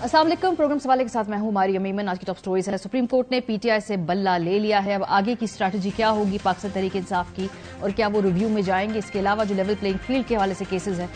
अस्सलाम वालेकुम। प्रोग्राम सवाले के साथ मैं हूं मारियम ईमन। आज की टॉप स्टोरीज है। सुप्रीम कोर्ट ने पीटीआई से बल्ला ले लिया है। अब आगे की स्ट्रैटेजी क्या होगी पाकिस्तान तहरीक इंसाफ की, और क्या वो रिव्यू में जाएंगे? इसके अलावा जो लेवल प्लेइंग फील्ड के हवाले से केसेस हैं,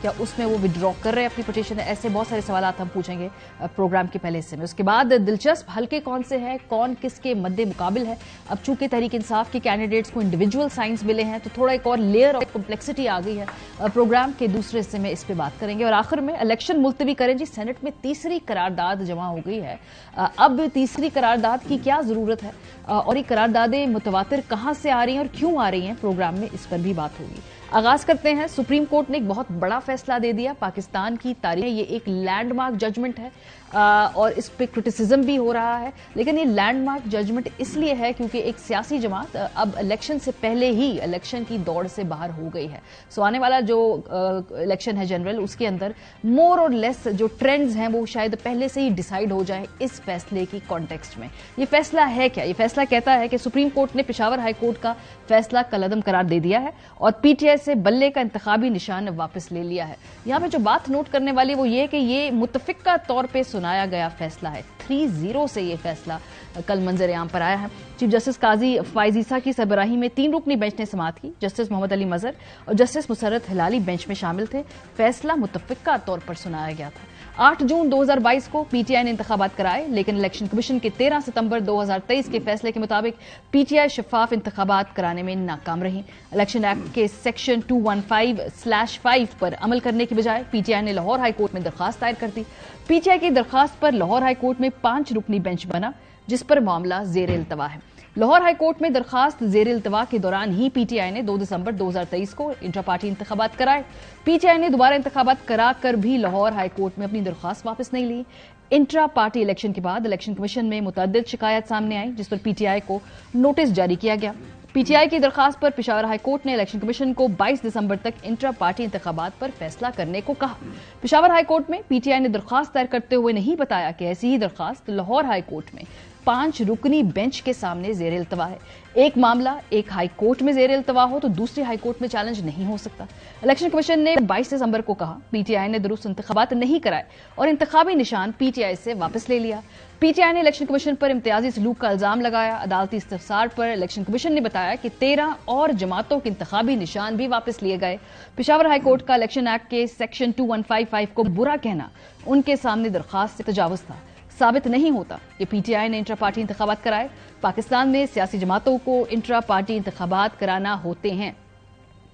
क्या उसमें वो विड्रॉ कर रहे हैं अपनी पिटीशन? ऐसे बहुत सारे सवाल हम पूछेंगे प्रोग्राम के पहले हिस्से में। उसके बाद दिलचस्प हल्के कौन से हैं, कौन किसके मद्दे मुकाबिल है। अब चूंकि तहरीक इंसाफ के कैंडिडेट्स को इंडिविजुअल साइंस मिले हैं तो थोड़ा एक और लेयर ऑफ कॉम्प्लेक्सिटी आ गई है। प्रोग्राम के दूसरे हिस्से में इस पर बात करेंगे। और आखिर में इलेक्शन मुलतवी करें जी। सेनेट में तीसरी करारदाद जमा हो गई है। अब तीसरी करारदाद की क्या जरूरत है, और ये करारदादें मुतवातिर कहां से आ रही हैं और क्यों आ रही हैं, प्रोग्राम में इस पर भी बात होगी। आगाज करते हैं। सुप्रीम कोर्ट ने एक बहुत बड़ा फैसला दे दिया पाकिस्तान की तारीख में। ये एक लैंडमार्क जजमेंट है और इस पे क्रिटिसिज्म भी हो रहा है, लेकिन ये लैंडमार्क जजमेंट इसलिए है क्योंकि एक सियासी जमात अब इलेक्शन से पहले ही इलेक्शन की दौड़ से बाहर हो गई है। सो आने वाला जो इलेक्शन है जनरल, उसके अंदर मोर और लेस जो ट्रेंड्स हैं वो शायद पहले से ही डिसाइड हो जाए इस फैसले की कॉन्टेक्स्ट में। ये फैसला है क्या? ये फैसला कहता है कि सुप्रीम कोर्ट ने पेशावर हाई कोर्ट का फैसला कलअदम करार दे दिया है और पीटीआई से बल्ले का इंतखाबी निशान वापस ले लिया है। यहां पे जो बात नोट करने वाली वो ये कि ये मुत्तफिका तौर पे सुनाया गया फैसला है। 3-0 से ये फैसला कल मंजर आम पर आया है। चीफ जस्टिस काजी फाइज ईसा की सरबराही में 3 रुकनी बेंच ने समाअत की। जस्टिस मोहम्मद अली मजहर और जस्टिस मुसर्रत हिलाली बेंच में शामिल थे। फैसला मुत्तफिका तौर पर सुनाया गया था। 8 जून 2022 को पीटीआई ने इंतखाबात कराए, लेकिन इलेक्शन कमीशन के 13 सितंबर 2023 के फैसले के मुताबिक पीटीआई शफाफ इंतखाबात कराने में नाकाम रही। इलेक्शन एक्ट के सेक्शन 215/5 पर अमल करने की बजाय पीटीआई ने लाहौर हाई कोर्ट में दरखास्त दायर कर दी। पीटीआई की दरखास्त पर लाहौर हाई कोर्ट में 5 रुकनी बेंच बना, जिस पर मामला जेर इल्तवा है। लाहौर हाई कोर्ट में दरखास्त जेर इल्तवा के दौरान ही पीटीआई ने 2 दिसंबर 2023 को इंट्रा पार्टी इंतखाबात कराए। पीटीआई ने दोबारा इंतखाबात करा कर भी लाहौर हाई कोर्ट में अपनी दरखास्त वापस नहीं ली। इंट्रा पार्टी इलेक्शन के बाद इलेक्शन कमीशन में मुतअद्दिद शिकायत सामने आई, जिस पर पीटीआई को नोटिस जारी किया गया। पीटीआई की दरखास्त पर पेशावर हाई कोर्ट ने इलेक्शन कमीशन को 22 दिसंबर तक इंट्रा पार्टी इंतखाबात पर फैसला करने को कहा। पेशावर हाई कोर्ट में पीटीआई ने दरखास्त दायर करते हुए नहीं बताया कि ऐसी ही दरखास्त लाहौर हाई कोर्ट में 5 रुकनी बेंच के सामने जेर इल्तवा है। एक मामला एक हाई कोर्ट में जेर इल्तवा हो तो दूसरे हाई कोर्ट में चैलेंज नहीं हो सकता। इलेक्शन कमीशन ने 22 दिसंबर को कहा पीटीआई ने दुरुस्त इंतखाबात नहीं कराए और इंतखाबी निशान पीटीआई से वापस ले लिया। पीटीआई ने इलेक्शन कमीशन पर इम्तियाजी सलूक का इल्जाम लगाया। अदालती इस्तफसार पर इलेक्शन कमीशन ने बताया कि 13 और जमातों के इंतखाबी निशान भी वापस लिए गए। पेशावर हाई कोर्ट का इलेक्शन एक्ट के सेक्शन 2155 को बुरा कहना उनके सामने दरखास्त से तजावुज था। साबित नहीं होता कि पीटीआई ने इंट्रा पार्टी इंतखाबात कराए। पाकिस्तान में सियासी जमातों को इंट्रा पार्टी इंतखाबात कराना होते हैं।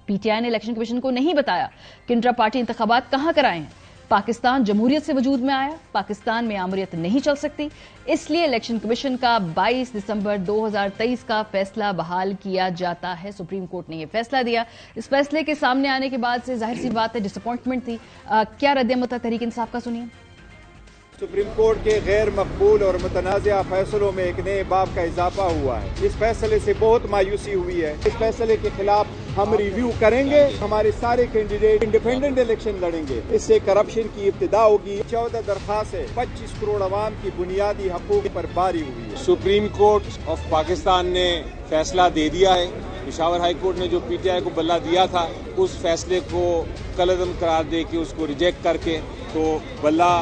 पीटीआई ने इलेक्शन कमीशन को नहीं बताया कि इंट्रा पार्टी इंतखाबात कहां कराए हैं। पाकिस्तान जमहूरियत से वजूद में आया, पाकिस्तान में आमरीत नहीं चल सकती, इसलिए इलेक्शन कमीशन का 22 दिसंबर 2023 का फैसला बहाल किया जाता है। सुप्रीम कोर्ट ने यह फैसला दिया। इस फैसले के सामने आने के बाद से जाहिर सी बात है डिसअपॉइंटमेंट थी। क्या रद्द-ए-अमल था तहरीक इंसाफ का, सुनिए। सुप्रीम कोर्ट के गैर मकबूल और मुतनाज़ा फैसलों में एक नए बाब का इजाफा हुआ है। इस फैसले से बहुत मायूसी हुई है। इस फैसले के खिलाफ हम रिव्यू करेंगे। हमारे सारे कैंडिडेट इंडिपेंडेंट इलेक्शन लड़ेंगे। इससे करप्शन की इब्तिदा होगी। 14 दरखास्तें 25 करोड़ अवाम की बुनियादी हकूक पर बारी हुई है। सुप्रीम कोर्ट ऑफ पाकिस्तान ने फैसला दे दिया है। पेशावर हाई कोर्ट ने जो पीटीआई को बल्ला दिया था उस फैसले को कलअदम करार दे के उसको रिजेक्ट करके तो बल्ला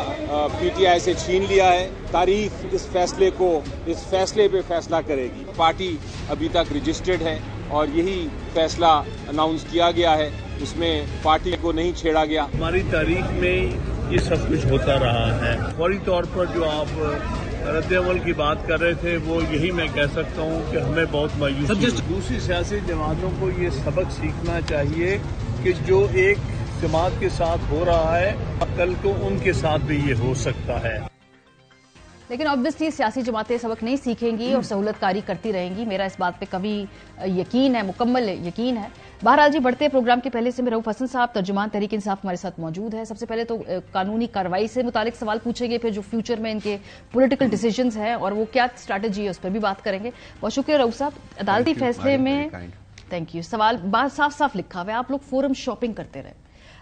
पीटीआई से छीन लिया है। तारीख इस फैसले पे फैसला करेगी। पार्टी अभी तक रजिस्टर्ड है और यही फैसला अनाउंस किया गया है। इसमें पार्टी को नहीं छेड़ा गया। हमारी तारीख में ये सब कुछ होता रहा है। फौरी तौर पर जो आप रद्द-ए-अमल की बात कर रहे थे वो यही मैं कह सकता हूँ कि हमें बहुत मायूसी। दूसरी सियासी जमातों को ये सबक सीखना चाहिए कि जो एक जमात के साथ हो रहा है कल को उनके साथ भी ये हो सकता है। लेकिन ऑब्वियसली सियासी जमातें सबक नहीं सीखेंगी और सहूलतकारी करती रहेंगी। मेरा इस बात पे कभी यकीन है, मुकम्मल यकीन है। बहरहाल जी, बढ़ते प्रोग्राम के पहले से रऊफ हसन साहब तर्जुमान तहरीक इंसाफ हमारे साथ मौजूद है। सबसे पहले तो कानूनी कार्रवाई से मुतालिक सवाल पूछेंगे, फिर जो फ्यूचर में इनके पॉलिटिकल डिसीजंस हैं और वो क्या स्ट्रैटेजी है उस पर भी बात करेंगे। बहुत शुक्रिया रऊफ साहब। अदालती फैसले में थैंक यू। सवाल बात साफ साफ लिखा हुआ है, आप लोग फोरम शॉपिंग करते रहे।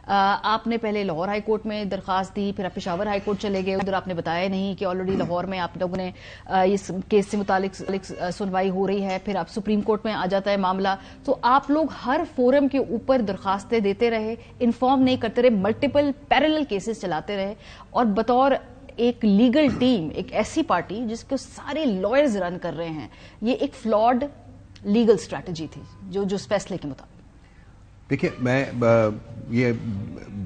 आपने पहले लाहौर हाई कोर्ट में दरखास्त दी, फिर आप पेशावर हाई कोर्ट चले गए। उधर आपने बताया नहीं कि ऑलरेडी लाहौर में आप लोगों ने इस केस से मुतालिक सुनवाई हो रही है, फिर आप सुप्रीम कोर्ट में आ जाता है मामला। तो आप लोग हर फोरम के ऊपर दरखास्तें देते रहे, इन्फॉर्म नहीं करते रहे, मल्टीपल पैरेलल केसेस चलाते रहे और बतौर ایک لیگل ٹیم, ایک ایسی پارٹی جس کو سارے لائرز رن کر رہے ہیں, یہ ایک فلاڈ لیگل اسٹریٹجی تھی جو اس فیصلے کے مطابق. دیکھیے, میں یہ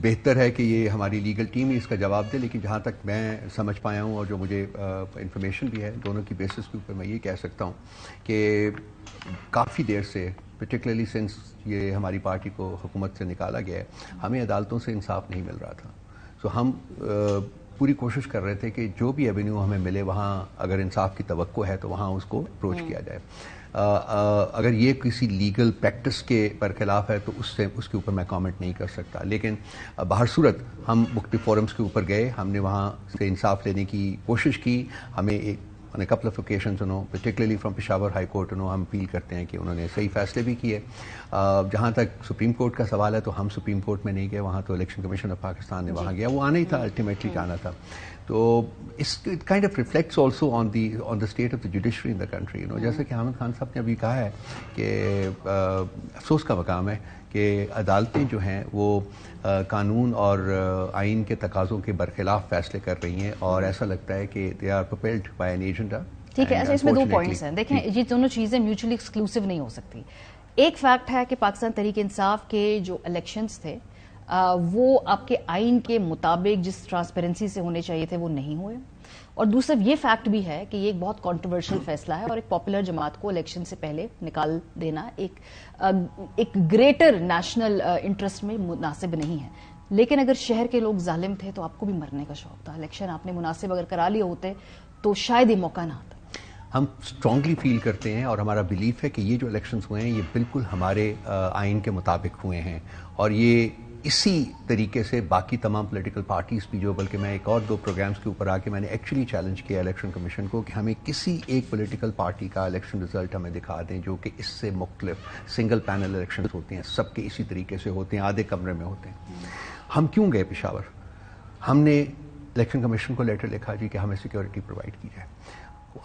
بہتر ہے کہ یہ ہماری لیگل ٹیم ہی اس کا جواب دے, لیکن جہاں تک میں سمجھ پایا ہوں اور جو مجھے انفارمیشن بھی ہے, دونوں کی بیسس کے اوپر میں یہ کہہ سکتا ہوں کہ کافی دیر سے, پرٹیکولرلی سنس یہ ہماری پارٹی کو حکومت سے نکالا گیا ہے, ہمیں عدالتوں سے انصاف نہیں مل رہا تھا. سو ہم پوری کوشش کر رہے تھے کہ جو بھی ایونیو ہمیں ملے وہاں اگر انصاف کی توقع ہے تو وہاں اس کو اپروچ کیا جائے. اگر یہ کسی لیگل پریکٹس کے برخلاف ہے تو اس کے اوپر میں کامنٹ نہیں کر سکتا, لیکن بہر صورت ہم مختلف فورمز کے اوپر گئے, ہم نے وہاں سے انصاف لینے کی کوشش کی. ہمیں on a couple of occasions, particularly from Peshawar High Court, ہم اپیل کرتے ہیں کہ انہوں نے صحیح فیصلے بھی کیے. جہاں تک سپریم کورٹ کا سوال ہے تو ہم سپریم کورٹ میں نہیں گئے, وہاں تو الیکشن کمیشن آف پاکستان نے وہاں گیا, وہ آنا ہی تھا, الٹیمیٹلی جانا تھا. تو it kind of reflects also on the state of the judiciary in the country. جیسے کہ حامد خان صاحب نے ابھی کہا ہے کہ افسوس کا مقام ہے کہ عدالتیں جو ہیں وہ قانون اور آئین کے تقاضوں کے برخلاف فیصلے کر رہی ہیں, اور ایسا لگتا ہے کہ they are propelled by an agenda. ٹھیک ہے, اچھا اس میں 2 پوائنٹس ہیں. دیکھیں یہ دونوں چیزیں میوچلی ایکسکلوسیو نہیں ہو سکتی. ایک فیکٹ ہے کہ پاکستان تحریک انصاف کے جو الیکشنز تھے وہ آپ کے آئین کے مطابق جس ٹرانسپیرنسی سے ہونے چاہیے تھے وہ نہیں ہوئے, اور دوسرا یہ فیکٹ بھی ہے کہ یہ ایک بہت کنٹروورشل فیصلہ ہے, اور ایک پاپولر جماعت کو الیکشن سے پہلے نکال دینا ایک گریٹر نیشنل انٹرسٹ میں مناسب نہیں ہے. لیکن اگر شہر کے لوگ ظالم تھے تو آپ کو بھی مرنے کا شوق تھا, الیکشن آپ نے مناسب اگر کرا لیے ہوتے تو شاید یہ موقع نہ آتا. ہم اسٹرانگلی فیل کرتے ہیں اور ہمارا بلیف ہے کہ یہ جو الیکشنز ہوئے ہیں یہ بالکل ہمارے آئین کے مطابق ہوئے ہیں, اور یہ اسی طریقے سے باقی تمام پولیٹیکل پارٹیز بھی جو, بلکہ میں ایک اور 2 پروگرامز کے اوپر آ کے میں نے ایکچولی چیلنج کیا الیکشن کمیشن کو کہ ہمیں کسی ایک پولیٹیکل پارٹی کا الیکشن رزلٹ ہمیں دکھا دیں جو کہ اس سے مختلف سنگل پینل الیکشنز ہوتے ہیں, سب کے اسی طریقے سے ہوتے ہیں, آدھے کمرے میں ہوتے ہیں. ہم کیوں گئے پشاور؟ ہم نے الیکشن کمیشن کو لیٹر لکھا جی کہ ہمیں سیکیورٹی پرووائڈ کی جائے.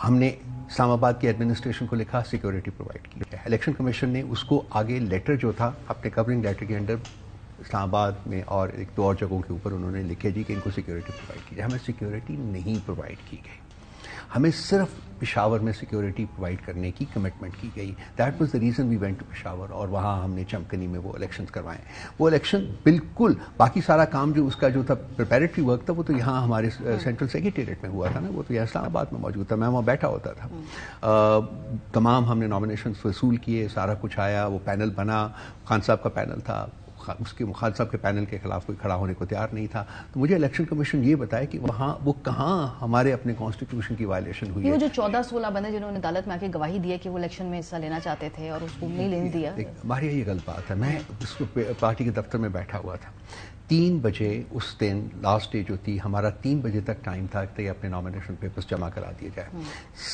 ہم نے اسلام آباد کی ایڈمنسٹریشن کو لکھا سیکیورٹی پرووائڈ کی جائے. الیکشن کمیشن نے اس کو آگے لیٹر جو تھا اپنے کورنگ لیٹر کے انڈر اسلام آباد میں اور 1-2 اور جگہوں کے اوپر انہوں نے لکھے جی کہ ان کو سیکیورٹی پرووائڈ کی جائے. ہمیں سیکیورٹی نہیں پرووائڈ کی گئی, ہمیں صرف پشاور میں سیکیورٹی پرووائڈ کرنے کی کمٹمنٹ کی گئی. That was the reason we went to Peshawar, اور وہاں ہم نے چمکنی میں وہ الیکشنز کروائے. وہ الیکشن بالکل باقی سارا کام جو اس کا جو تھا پریپیریٹری ورک تھا وہ تو یہاں ہمارے سینٹرل سیکریٹریٹ میں ہوا تھا نا, وہ تو یہاں اسلام آباد میں موجود تھا, میں وہاں بیٹھا ہوتا تھا. تمام ہم نے نامینیشنز وصول کیے, سارا کچھ آیا, وہ پینل بنا, خان صاحب کا پینل تھا, اس کے خان صاحب کے پینل کے خلاف کوئی کھڑا ہونے کو تیار نہیں تھا. تو مجھے الیکشن کمیشن یہ بتایا کہ وہاں وہ کہاں ہمارے اپنے کانسٹیٹیوشن کی وائلیشن ہوئی ہے. وہ جو 14-16 بندے جنہوں نے عدالت میں آ کے گواہی دی ہے کہ وہ الیکشن میں حصہ لینا چاہتے تھے اور اس کو نہیں لینے دیا. ہماری یہ غلط بات ہے. میں اس کو پارٹی کے دفتر میں بیٹھا ہوا تھا, 3 بجے اس دن لاسٹ ڈے جو تھی, ہمارا 3 بجے تک ٹائم تھا کہ اپنے نامینیشن پیپرز جمع کرا دیے جائے.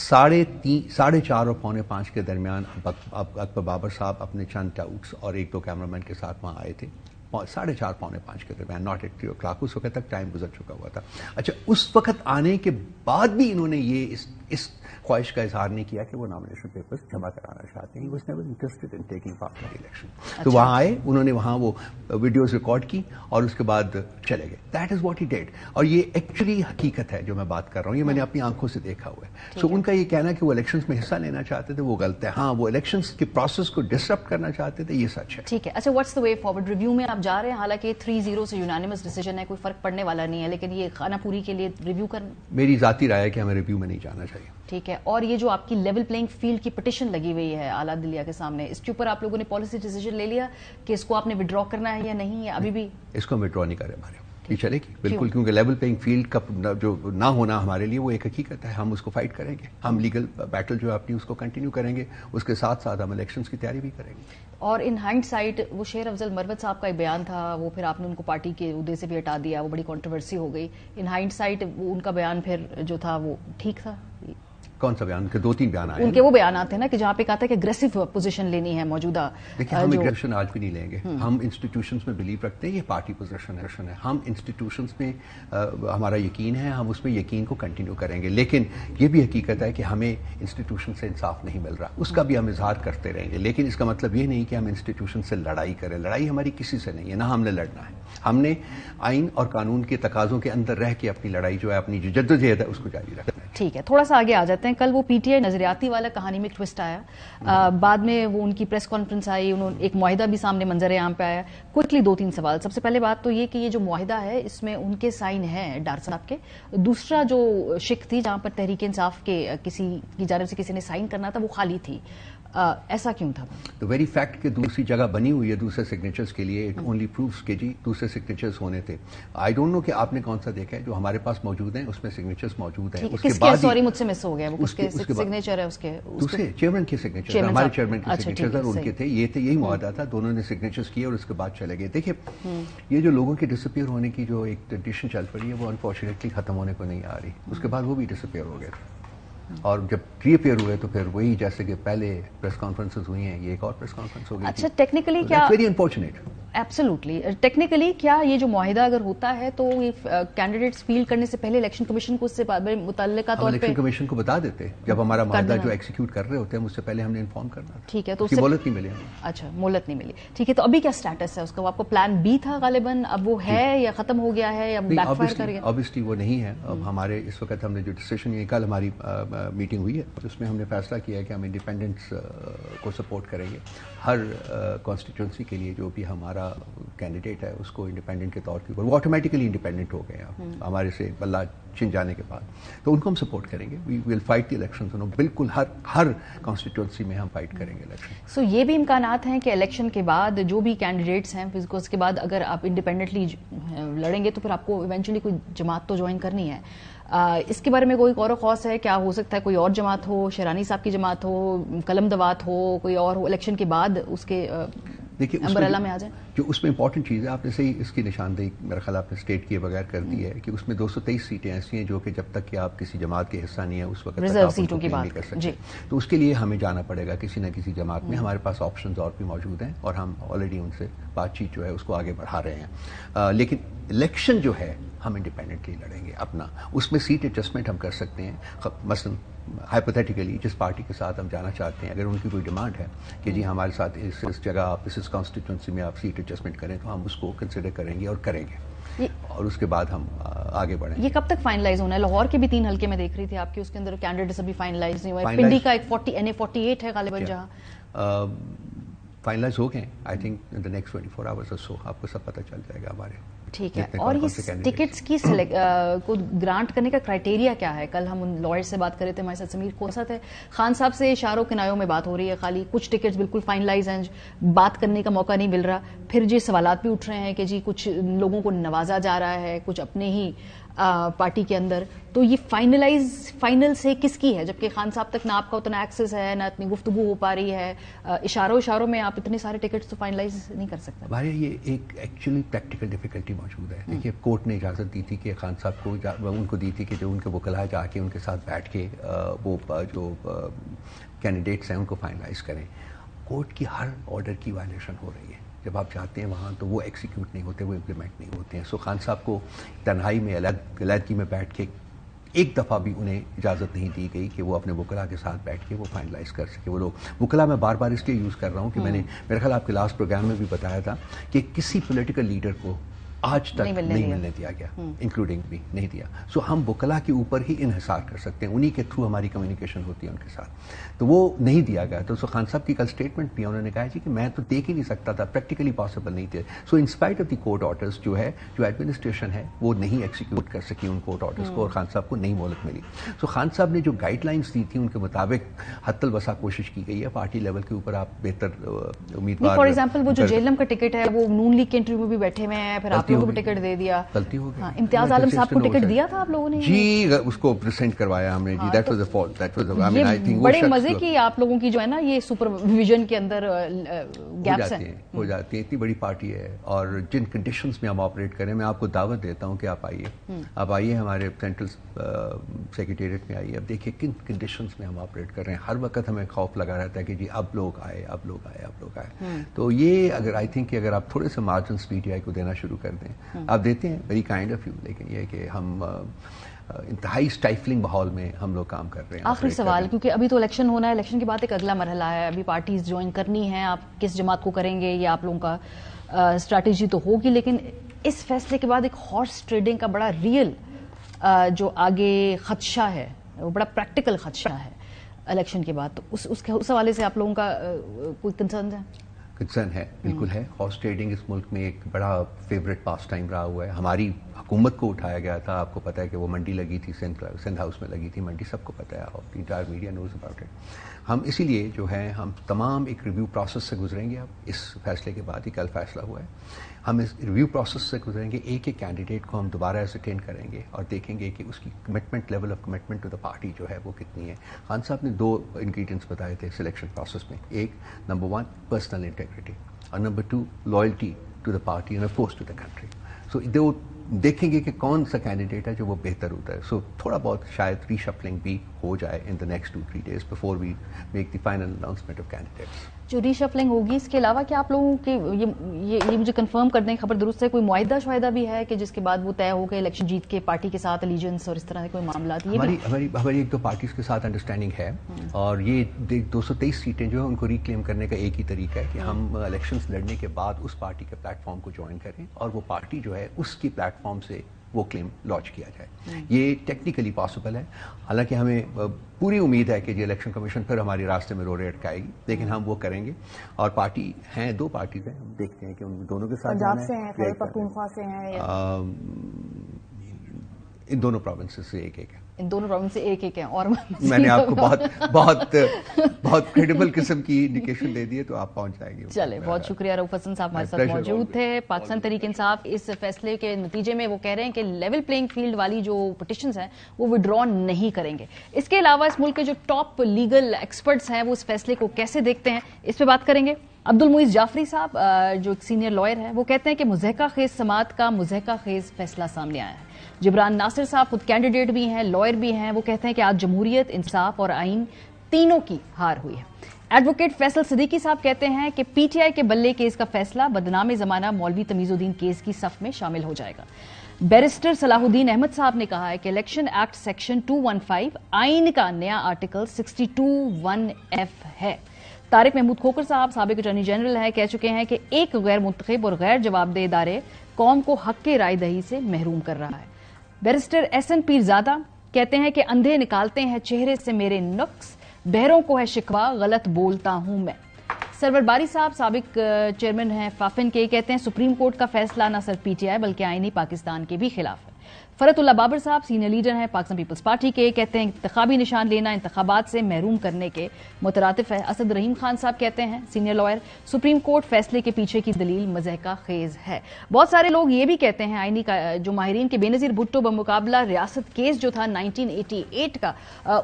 4:30 اور 4:45 کے درمیان اکبر بابر صاحب اپنے چند ٹاؤٹس اور 1-2 کیمرہ مین کے ساتھ وہاں آئے تھے. 4:30-4:45 کے درمیان, ناٹ ایٹ 3 o'clock, اس وقت تک ٹائم گزر چکا ہوا تھا. اچھا, اس وقت آنے کے بعد بھی انہوں نے یہ اس خواہش کا اظہار نہیں کیا کہ وہ نامینیشن پیپرز جمع کرانا چاہتے ہیں. He was never interested in taking part in the election. تو وہاں آئے, انہوں نے وہاں وہ ویڈیوز ریکارڈ کی اور اس کے بعد چلے گئے. That is what he did. اور یہ ایکچولی حقیقت ہے جو میں بات کر رہا ہوں, یہ میں نے اپنی آنکھوں سے دیکھا ہوا ہے. سو ان کا یہ کہنا کہ وہ الیکشنز میں حصہ لینا چاہتے تھے وہ غلط ہے. ہاں, وہ الیکشنز کے پروسیس کو ڈسرپٹ کرنا چاہتے تھے, یہ سچ ہے. ٹھیک ہے. اچھا, what's the way forward? Review میں آپ جا رہے ہیں, حالانکہ 3-0 سے یونانیمس ڈیسیجن ہے, کوئی فرق پڑنے والا نہیں ہے, لیکن یہ خانہ پوری کے لیے ریویو کرنا میری ذاتی رائے ہے کہ ہمیں ریویو میں نہیں جانا چاہیے. ٹھیک ہے. اور یہ جو آپ کی لیول پلینگ فیلڈ کی پٹیشن لگی ہوئی ہے اعلیٰ عدلیہ کے سامنے, اس کے اوپر آپ لوگوں نے پالیسی ڈیسیجن لے لیا کہ اس کو آپ نے وڈرا کرنا ہے یا نہیں, یا ابھی بھی اس کو ہم وڈرا نہیں کر رہے ہمارے یہ چلے گی بالکل, کیونکہ لیول پلینگ فیلڈ کا جو نہ ہونا ہمارے لیے وہ ایک حقیقت ہے. ہم اس کو فائٹ کریں گے, ہم لیگل بیٹل جو ہے اپنی اس کو کنٹینیو کریں گے, اس کے ساتھ ساتھ ہم الیکشنز کی تیاری بھی کریں گے. اور ان ہائنڈ سائٹ وہ شیر افضل مروت صاحب کا ایک بیان تھا, وہ پھر آپ نے ان کو پارٹی کے عہدے سے بھی ہٹا دیا, وہ بڑی کنٹروورسی ہو گئی. ان ہائنڈ سائٹ وہ ان کا بیان پھر جو تھا وہ ٹھیک تھا؟ कौन सा बयान? उनके 2-3 बयान आए। उनके वो बयान आते हैं ना कि जहाँ पे कहा था कि अग्रेसिव पोजीशन लेनी है मौजूदा। देखिए, हम एग्रेशन आज भी नहीं लेंगे। हम इंस्टीट्यूशंस में बिलीव रखते हैं, ये पार्टी पोजीशन है। हम इंस्टीट्यूशंस में हमारा यकीन है, हम उसमें यकीन को कंटिन्यू करेंगे, लेकिन ये भी हकीकत है कि हमें इंस्टीट्यूशन से इंसाफ नहीं मिल रहा, उसका भी हम इजहार करते रहेंगे। लेकिन इसका मतलब ये नहीं कि हम इंस्टीट्यूशन से लड़ाई करें। लड़ाई हमारी किसी से नहीं है, ना हमने लड़ना है। हमने आइन और कानून के तकाजों के अंदर रह के अपनी लड़ाई जो है, अपनी जो जद्दोजहद है, उसको जारी रखना है। ठीक है, थोड़ा सा आगे आ जाते हैं। कल वो पीटीआई नजरियाती वाला कहानी में ट्विस्ट आया, बाद में वो उनकी प्रेस कॉन्फ्रेंस आई, उन्होंने एक मुआहिदा भी सामने मंजर आम पे आया। क्विकली 2-3 सवाल। सबसे पहले बात तो ये कि ये जो मुआहिदा है इसमें उनके साइन हैं डार साहब के। दूसरा जो शिक थी जहां पर तहरीक इंसाफ के किसी की जानिब से किसी ने साइन करना था, वो खाली थी। ऐसा क्यों था? तो वेरी फैक्ट कि दूसरी जगह बनी हुई है दूसरे सिग्नेचर्स के लिए, इट ओनली प्रूव्स कि जी दूसरे सिग्नेचर्स होने थे। आई डोंट नो कि आपने कौन सा देखा है, जो हमारे पास मौजूद है उसमें सिग्नेचर्स मौजूद हैं। उसके बाद सॉरी मुझसे मिस हो गया, वो उसके सिग्नेचर है उसके दूसरे चेयरमैन के सिग्नेचर, हमारे चेयरमैन के सिग्नेचर उनके थे, ये थे, यही मुआहदा था। दोनों ने सिग्नेचर्स किए और उसके बाद चले गए। देखिए, ये जो लोगों के डिसअपीयर होने की जो एक ट्रेडिशन चल पड़ी है, वो अनफॉर्चुनेटली खत्म होने को नहीं आ रही। उसके बाद वो भी डिसअपीयर हो गए और जब रीअपीयर हुए तो फिर वही जैसे कि पहले प्रेस कॉन्फ्रेंसेस हुई हैं, ये एक और प्रेस कॉन्फ्रेंस हो गई। अच्छा, टेक्निकली क्या, वेरी अनफॉर्चुनेट। एब्सोल्युटली, टेक्निकली क्या ये जो मुआहिदा अगर होता है तो ये कैंडिडेट्स फील्ड करने से पहले इलेक्शन कमिशन को उससे मुतल्लिका तौर पे इलेक्शन कमीशन को बता देते जब हमारा मुआहिदा जो एग्जीक्यूट कर रहे होते हैं, मुझसे पहले हमने इन्फॉर्म करना था। ठीक है, तो उसकी मोहलत नहीं मिली हमें। अच्छा, मोहलत नहीं मिली। ठीक है, तो अभी क्या स्टेटस है उसका? वो आपको प्लान बी था गालिबन, अब वो है या खत्म हो गया है या बैकफायर कर गया? ऑब्वियसली वो नहीं है। अब हमारे इस वक्त हमने जो डिसीजन, ये कल हमारी मीटिंग हुई है, उसमें हमने फैसला किया है कि हम इंडिपेंडेंट्स को सपोर्ट करेंगे। हर कॉन्स्टिट्यूंसी के लिए जो भी हमारा कैंडिडेट है उसको इंडिपेंडेंट के तौर के ऊपर, वो ऑटोमेटिकली इंडिपेंडेंट हो गए हैं हमारे से बल्ला छिन जाने के बाद, तो उनको हम सपोर्ट करेंगे। We will fight the election. बिल्कुल हर कॉन्स्टिट्यूंसी में हम फाइट करेंगे इलेक्शन। सो ये भी इम्कानात हैं कि इलेक्शन के बाद जो भी कैंडिडेट्स हैं, फिर उसके बाद अगर आप इंडिपेंडेंटली लड़ेंगे तो फिर आपको इवेंचुअली कोई जमात तो ज्वाइन करनी है। इसके बारे में कोई और ख़ास है? क्या हो सकता है कोई और जमात हो, शेरानी साहब की जमात हो, कलम दवात हो, कोई और हो इलेक्शन के बाद उसके देखिए अम्ब्रेला में आ जाए? जो उसमें इंपॉर्टेंट चीज़ है, आपने सही इसकी निशानदेही मेरा ख्याल आपने स्टेट किए बगैर कर दी है कि उसमें 223 सीटें ऐसी हैं जो कि जब तक कि आप किसी जमात के हिस्सा नहीं है उस वक्त रिजर्व सीटों की बात नहीं कर सकते। तो उसके लिए हमें जाना पड़ेगा किसी न किसी जमात में। हमारे पास ऑप्शंस और भी मौजूद हैं और हम ऑलरेडी उनसे बातचीत जो है उसको आगे बढ़ा रहे हैं। लेकिन इलेक्शन जो है हम इंडिपेंडेंटली लड़ेंगे अपना। उसमें सीट एडजस्टमेंट हम कर सकते हैं। मसलन हाइपोथेटिकली जिस पार्टी के साथ हम जाना चाहते हैं, अगर उनकी कोई डिमांड है कि जी हमारे साथ इस जगह आप इस कॉन्स्टिट्यूंसी में आप सीट एडजस्टमेंट करें, तो हम उसको कंसिडर करेंगे और करेंगे और उसके बाद हम आगे बढ़ेंगे। ये कब तक फाइनलाइज होना है? लाहौर के भी 3 हल्के में देख रही थी आपके, उसके अंदर कैंडिडेट्स अभी फाइनलाइज नहीं हुआ। पिंडी का एक 48 है गालिबन, जहां फाइनलाइज हो गए। I think in the next 24 hours और सो आपको सब पता चल जाएगा हमारे। ठीक है, और ये टिकट्स की को ग्रांट करने का क्राइटेरिया क्या है? कल हम उन लॉयर से बात कर रहे थे, हमारे साथ समीर कोसत है, खान साहब से इशारों किनारों में बात हो रही है, खाली कुछ टिकट्स बिल्कुल फाइनलाइज हैं, बात करने का मौका नहीं मिल रहा। फिर ये सवालात भी उठ रहे हैं कि जी कुछ लोगों को नवाजा जा रहा है, कुछ अपने ही पार्टी के अंदर, तो ये फाइनल से किसकी है? जबकि खान साहब तक ना आपका उतना एक्सेस है, ना इतनी गुफ्तगू हो पा रही है। इशारों में आप इतने सारे टिकट्स तो फाइनलाइज नहीं कर सकते। हमारे ये एक एक्चुअली प्रैक्टिकल डिफिकल्टी मौजूद है। देखिए, कोर्ट ने इजाज़त दी थी कि खान साहब को उनको दी थी कि जो उनके वकला जाके उनके साथ बैठ के वो जो कैंडिडेट्स हैं उनको फाइनलाइज करें। कोर्ट की हर ऑर्डर की वायलेशन हो रही है। जब आप जाते हैं वहाँ तो वो एग्जीक्यूट नहीं होते, वो इम्प्लीमेंट नहीं होते हैं। सो खान साहब को तन्हाई में अलग में बैठ के एक दफ़ा भी उन्हें इजाज़त नहीं दी गई कि वो अपने वकला के साथ बैठ के वो फाइनलाइज कर सके। वो लोग वकला मैं बार बार इसलिए यूज़ कर रहा हूँ कि मैंने मेरे ख्याल आपके लास्ट प्रोग्राम में भी बताया था कि किसी पॉलिटिकल लीडर को आज तक नहीं मिलने दिया गया, इंक्लूडिंग भी नहीं दिया। सो हम वकला के ऊपर ही इन्हिसार कर सकते हैं, उन्हीं के थ्रू हमारी कम्युनिकेशन होती है उनके साथ, तो वो नहीं दिया गया। तो सो खान साहब की कल स्टेटमेंट भी उन्होंने कहा जी कि मैं तो देख ही नहीं सकता था, प्रैक्टिकली पॉसिबल नहीं थे। So in spite of the court orders जो एडमिनिस्ट्रेशन है वो नहीं एक्सिक्यूट कर सकी उन कोर्ट ऑर्डर्स को और खान साहब को नई मोहलत मिली। सो खान साहब ने जो गाइडलाइंस दी थी उनके मुताबिक हत्तल बसा कोशिश की गई है। पार्टी लेवल के ऊपर आप बेहतर उम्मीदवार, फॉर एग्जाम्पल वो जो जेलम का टिकट है वो नून लीग के इंटरव्यू में भी बैठे हुए हैं, फिर आप दूसरों को टिकट दे दिया, गलती हो गई। इम्तियाज आलम साहब को टिकट दिया था आप लोगों ने जी, उसको प्रेजेंट करवाया हमने जी, that was the fault, that was I mean I think बड़े मजे की आप लोगों की जो है ना ये सुपरविजन के अंदर गैप्स हैं, हो जाती है। इतनी बड़ी पार्टी है और जिन कंडीशंस में हम ऑपरेट करें, मैं आपको दावत देता हूं कि आप आइए हमारे सेंट्रल सेक्रेटेरिएट में आइए। अब देखिए किन कंडीशंस में हम ऑपरेट कर रहे हैं। हर वक्त हमें खौफ लगा रहता है कि जी अब लोग आए। तो ये अगर आई थिंक कि अगर आप थोड़े से मार्जिन्स पीटीआई को देना शुरू कर दें, आप देते हैं, वेरी काइंड ऑफ यू, लेकिन ये कि हम इंतहाई स्टाइफलिंग माहौल में हम लोग काम कर रहे हैं। आखिरी सवाल, क्योंकि अभी तो इलेक्शन होना है, इलेक्शन के बाद एक अगला मरहला है, अभी पार्टीज ज्वाइन करनी है, आप किस जमात को करेंगे ये आप लोगों का स्ट्रैटेजी तो होगी, लेकिन इस फैसले के बाद एक हॉर्स ट्रेडिंग का बड़ा रियल जो आगे खदशा है, वो बड़ा प्रैक्टिकल खदशा है इलेक्शन के बाद, तो उस हवाले से आप लोगों का कोई कंसर्न है? बिल्कुल है। हॉर्स ट्रेडिंग इस मुल्क में एक बड़ा फेवरेट पास टाइम रहा हुआ है। हमारी हुकूमत को उठाया गया था, आपको पता है कि वो मंडी लगी थी, सिंध हाउस में लगी थी मंडी, सबको पता है, और entire media knows about it. हम इसीलिए जो है हम तमाम एक रिव्यू प्रोसेस से गुजरेंगे। अब इस फैसले के बाद ही कल फैसला हुआ है, हम इस रिव्यू प्रोसेस से गुजरेंगे। एक एक कैंडिडेट को हम दोबारा एसरटेन करेंगे और देखेंगे कि उसकी commitment, level of commitment to the party जो है वो कितनी है। खान साहब ने 2 इंग्रेडिएंट्स बताए थे सिलेक्शन प्रोसेस में, एक नंबर 1 पर्सनल इंटेग्रिटी और number 2 loyalty to the party and of course to the country. So दो देखेंगे कि कौन सा कैंडिडेट है जो वो बेहतर होता है। सो थोड़ा बहुत शायद रीशफलिंग भी हो जाए in the next 2-3 days before we make the final announcement of candidates. जो रीशफलिंग होगी, इसके अलावा क्या आप लोगों के ये मुझे कंफर्म कर दें, खबर दुरुस्त है, कोई मुआहिदा शुआहिदा भी है कि जिसके बाद वो तय हो गए इलेक्शन जीत के पार्टी के साथ एलिजेंस और इस तरह के कोई मामला? हमारी 1-2 पार्टीज के साथ अंडरस्टैंडिंग है, और ये 223 सीटें जो है उनको रिक्लेम करने का एक ही तरीका है कि हम इलेक्शंस लड़ने के बाद उस पार्टी के प्लेटफॉर्म को ज्वाइन करें और वो पार्टी जो है उसकी प्लेटफॉर्म से वो क्लेम लॉन्च किया जाए। ये टेक्निकली पॉसिबल है। हालांकि हमें पूरी उम्मीद है कि ये इलेक्शन कमीशन फिर हमारे रास्ते में रोड़े अटकाएगी, लेकिन हम वो करेंगे। और पार्टी हैं, 2 पार्टीज हैं, हम देखते हैं कि उन दोनों के साथ पंजाब से हैं, खैबर पख्तूनख्वा से हैं, इन दोनों प्रोविंसेस से एक है। इन दोनों प्रोविंस से एक हैं। और मैंने आपको बहुत क्रेडिबल किस्म की इंडिकेशन दे दी है, तो आप पहुंच जाएंगे। चले, बहुत शुक्रिया। रऊफ हसन साहब हमारे साथ मौजूद थे। पाकिस्तान तहरीक इंसाफ इस फैसले के नतीजे में वो कह रहे हैं कि लेवल प्लेइंग फील्ड वाली जो पिटिशंस हैं वो विड्रॉ नहीं करेंगे। इसके अलावा इस मुल्क के जो टॉप लीगल एक्सपर्ट्स हैं वो इस फैसले को कैसे देखते हैं, इस पर बात करेंगे। अब्दुल मुईज जाफरी साहब जो एक सीनियर लॉयर है, वो कहते हैं कि मुज़हका खेज समात का मुज़हका खेज फैसला सामने आया है। जिब्रान नासिर साहब खुद कैंडिडेट भी हैं, लॉयर भी हैं, वो कहते हैं कि आज जमहूरियत, इंसाफ और आइन तीनों की हार हुई है। एडवोकेट फैसल सिद्दीकी साहब कहते हैं कि पीटीआई के बल्ले केस का फैसला बदनाम जमाना मौलवी तमीजुद्दीन केस की सफ में शामिल हो जाएगा। बैरिस्टर सलाहुद्दीन अहमद साहब ने कहा है कि इलेक्शन एक्ट सेक्शन 215 आइन का नया आर्टिकल 62(1)(f) है। तारिक महमूद खोकर साहब साबिक अटॉर्नी जनरल है, कह चुके हैं कि एक गैर मुंतखब और गैर जवाबदेह इदारे कौम को हक के राय दही से महरूम कर रहा है। बैरिस्टर एसएन पीरजादा कहते हैं कि अंधे निकालते हैं चेहरे से मेरे नुक्स, बहरों को है शिकवा, गलत बोलता हूं मैं। सरवर बारी साहब साबिक चेयरमैन हैं फाफिन के, कहते हैं सुप्रीम कोर्ट का फैसला न सिर्फ पीटीआई बल्कि आईनी पाकिस्तान के भी खिलाफ है। फरतुल्लाह बाबर साहब सीनियर लीडर हैं पाकिस्तान पीपल्स पार्टी के, कहते हैं इंतखाबी निशान लेना इंतखाबात से महरूम करने के मुतरातिफ है। असद रहीम खान साहब कहते हैं सीनियर लॉयर, सुप्रीम कोर्ट फैसले के पीछे की दलील मज़हका खेज है। बहुत सारे लोग ये भी कहते हैं आईनी का जो माहिरीन के बेनज़ीर भुट्टो बमुकाबला रियासत केस जो था 1988 का,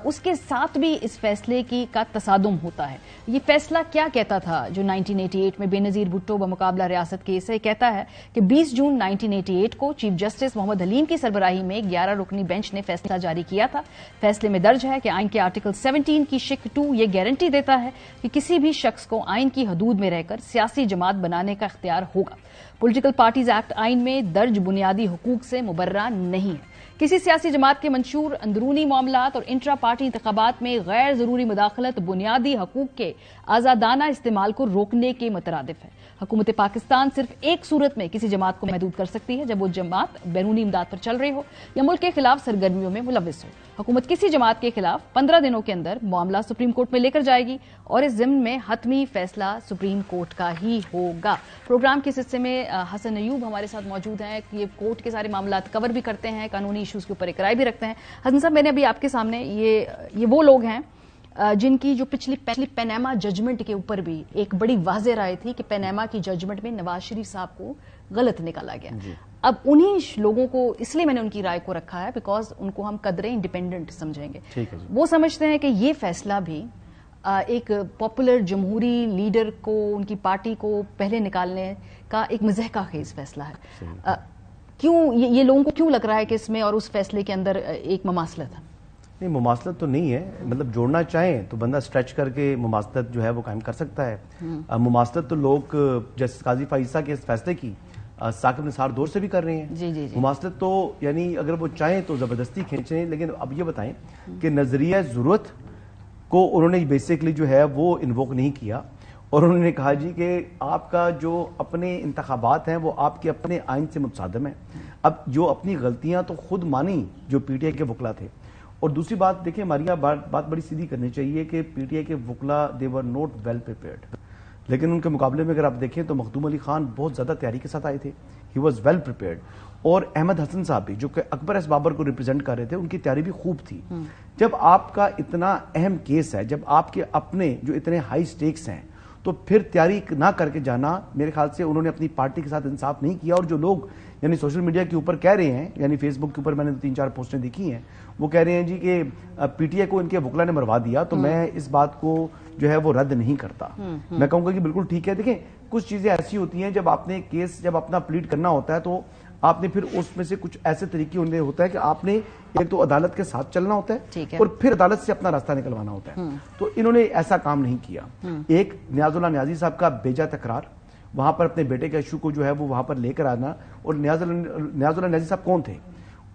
उसके साथ भी इस फैसले का तसादुम होता है। ये फैसला क्या कहता था जो 1988 में बेनज़ीर भुट्टो बमुकाबला रियासत केस है? कहता है कि 20 जून 1988 को चीफ जस्टिस मोहम्मद हलीम की सरबराही में 11 रुकनी बेंच ने फैसला जारी किया था। फैसले में दर्ज है कि आइन के आर्टिकल 17 की शिक 2 ये गारंटी देता है कि किसी भी शख्स को आइन की हदूद में रहकर सियासी जमात बनाने का इख्तियार होगा। पॉलिटिकल पार्टीज एक्ट आइन में दर्ज बुनियादी हुकूक से मुबर्रा नहीं है। किसी सियासी जमात के मंशूर अंदरूनी मामलात और इंट्रा पार्टी इंतखाबात में गैर जरूरी मुदाखलत बुनियादी हकूक के आजादाना इस्तेमाल को रोकने के मुतरादिफ है। हुकूमत पाकिस्तान सिर्फ एक सूरत में किसी जमात को महदूद कर सकती है, जब वो जमात बैरूनी इमदाद पर चल रही हो या मुल्क के खिलाफ सरगर्मियों में मुलविस हो। हुकूमत किसी जमात के खिलाफ 15 दिनों के अंदर मामला सुप्रीम कोर्ट में लेकर जाएगी और इस जिम्न में हतमी फैसला सुप्रीम कोर्ट का ही होगा। प्रोग्राम के हिस्से में हसन अयूब हमारे साथ मौजूद हैं, ये कोर्ट के सारे मामला कवर भी करते हैं, कानूनी इश्यूज के ऊपर एक राय भी रखते हैं। हसन साहब, मैंने अभी आपके सामने ये वो लोग हैं जिनकी जो पिछली पैनामा जजमेंट के ऊपर भी एक बड़ी वाज़ेह राय थी कि पैनामा की जजमेंट में नवाज शरीफ साहब को गलत निकाला गया। अब उन्हीं लोगों को, इसलिए मैंने उनकी राय को रखा है बिकॉज उनको हम कदरें इंडिपेंडेंट समझेंगे। वो समझते हैं कि ये फैसला भी एक पॉपुलर जमहूरी लीडर को, उनकी पार्टी को पहले निकालने का एक मज़हका खेज फैसला है। क्यों ये लोगों को क्यों लग रहा है कि इसमें और उस फैसले के अंदर एक मुमासलत है? नहीं, मुमासलत तो नहीं है, मतलब जोड़ना चाहें तो बंदा स्ट्रेच करके मुमासलत जो है वो कायम कर सकता है। मुमासलत तो लोग जस्टिस काजी फाइसा के इस फैसले की साकिब निसार दौर से भी कर रहे हैं। जी। मुमासलत तो यानी अगर वो चाहें तो जबरदस्ती खींचें, लेकिन अब ये बताएं कि नजरिया जरूरत को उन्होंने बेसिकली जो है वो इन्वोक नहीं किया, और उन्होंने कहा जी कि आपका जो अपने इंतखाबात हैं वो आपके अपने आइन से मुतसादम है। अब जो अपनी गलतियां तो खुद मानी जो पीटीआई के वकला थे, और दूसरी बात देखिए मारिया, बात बड़ी सीधी करनी चाहिए कि पीटीआई के वकला दे वर नॉट वेल प्रिपेयर्ड, लेकिन उनके मुकाबले में अगर आप देखें तो मखदूम अली खान बहुत ज्यादा तैयारी के साथ आए थे, ही वॉज वेल प्रिपेयर्ड। और अहमद हसन साहब भी जो कि अकबर एस बाबर को रिप्रेजेंट कर रहे थे, उनकी तैयारी भी खूब थी। जब आपका इतना अहम केस है, जब आपके अपने जो इतने हाई स्टेक्स हैं, तो फिर तैयारी ना करके जाना, मेरे ख्याल से उन्होंने अपनी पार्टी के साथ इंसाफ नहीं किया। और जो लोग यानी सोशल मीडिया के ऊपर कह रहे हैं, यानी फेसबुक के ऊपर मैंने 3-4 पोस्टें देखी हैं, वो कह रहे हैं जी कि पीटीआई को इनके वकला ने मरवा दिया, तो मैं इस बात को जो है वो रद्द नहीं करता। मैं कहूंगा कि बिल्कुल ठीक है। देखें, कुछ चीजें ऐसी होती हैं, जब आपने केस जब अपना प्लीड करना होता है तो आपने फिर उसमें से कुछ ऐसे तरीके उन्हें होता है कि आपने एक तो अदालत के साथ चलना होता है और फिर अदालत से अपना रास्ता निकलवाना होता है। तो इन्होंने ऐसा काम नहीं किया। एक नियाजुल्लाह नियाजी साहब का बेजा तकरार, वहां पर अपने बेटे के इशू को जो है वो वहां पर लेकर आना, और नियाजुल्लाह नियाजी साहब कौन थे,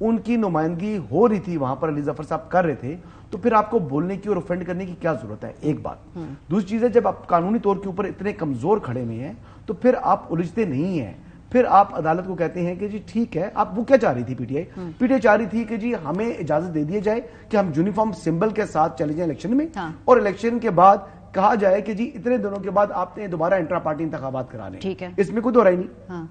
उनकी नुमाइंदगी हो रही थी वहां पर, अली जफर साहब कर रहे थे, तो फिर आपको बोलने की और ऑफेंड करने की क्या जरूरत है? एक बात। दूसरी चीज है, जब आप कानूनी तौर के ऊपर इतने कमजोर खड़े हुए हैं तो फिर आप उलझते नहीं हैं, फिर आप अदालत को कहते हैं कि जी ठीक है। आप वो क्या चाह रही थी पीटीआई चाह रही थी कि जी हमें इजाजत दे दी जाए कि हम यूनिफॉर्म सिंबल के साथ चले जाएं इलेक्शन में, और इलेक्शन के बाद कहा जाए कि जी इतने दिनों के बाद आपने दोबारा इंट्रा पार्टी इंतखाबात कराने। ठीक है, इसमें कोई दोहराई नहीं।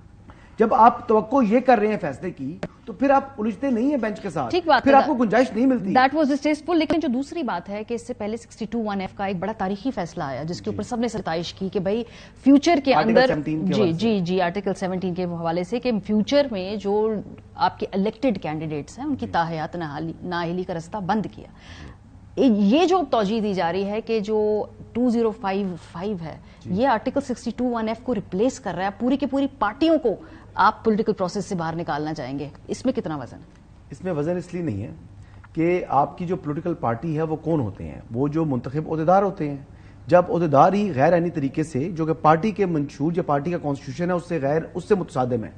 जब आप तवक्को ये कर रहे हैं फैसले की, तो फिर आप उलझते नहीं है बेंच के साथ, ठीक बात, फिर आपको गुंजाइश नहीं मिलती। That was distasteful. लेकिन जो दूसरी बात है कि इससे पहले 62(1)(f का एक बड़ा तारीखी फैसला आया, जिसके ऊपर सबने सताइश की कि भाई फ्यूचर के अंदर, जी आर्टिकल 17 के हवाले से, कि फ्यूचर में जो आपके इलेक्टेड कैंडिडेट्स हैं उनकी ताहयात नाअहली का रास्ता बंद किया। ये जो तौजीह दी जा रही है कि जो 2055 है ये आर्टिकल 62(1)(f को रिप्लेस कर रहा है, पूरी की पूरी पार्टियों को आप पॉलिटिकल प्रोसेस से बाहर निकालना चाहेंगे, इसमें कितना वजन है? इसमें वजन इसलिए नहीं है कि आपकी जो पॉलिटिकल पार्टी है वो कौन होते हैं, वो जो मुंतखब ओहदेदार होते हैं। जब ओहदेदार ही गैर आईनी तरीके से, जो कि पार्टी के मंशूर जो पार्टी का कॉन्स्टिट्यूशन है उससे मुतसादिम है,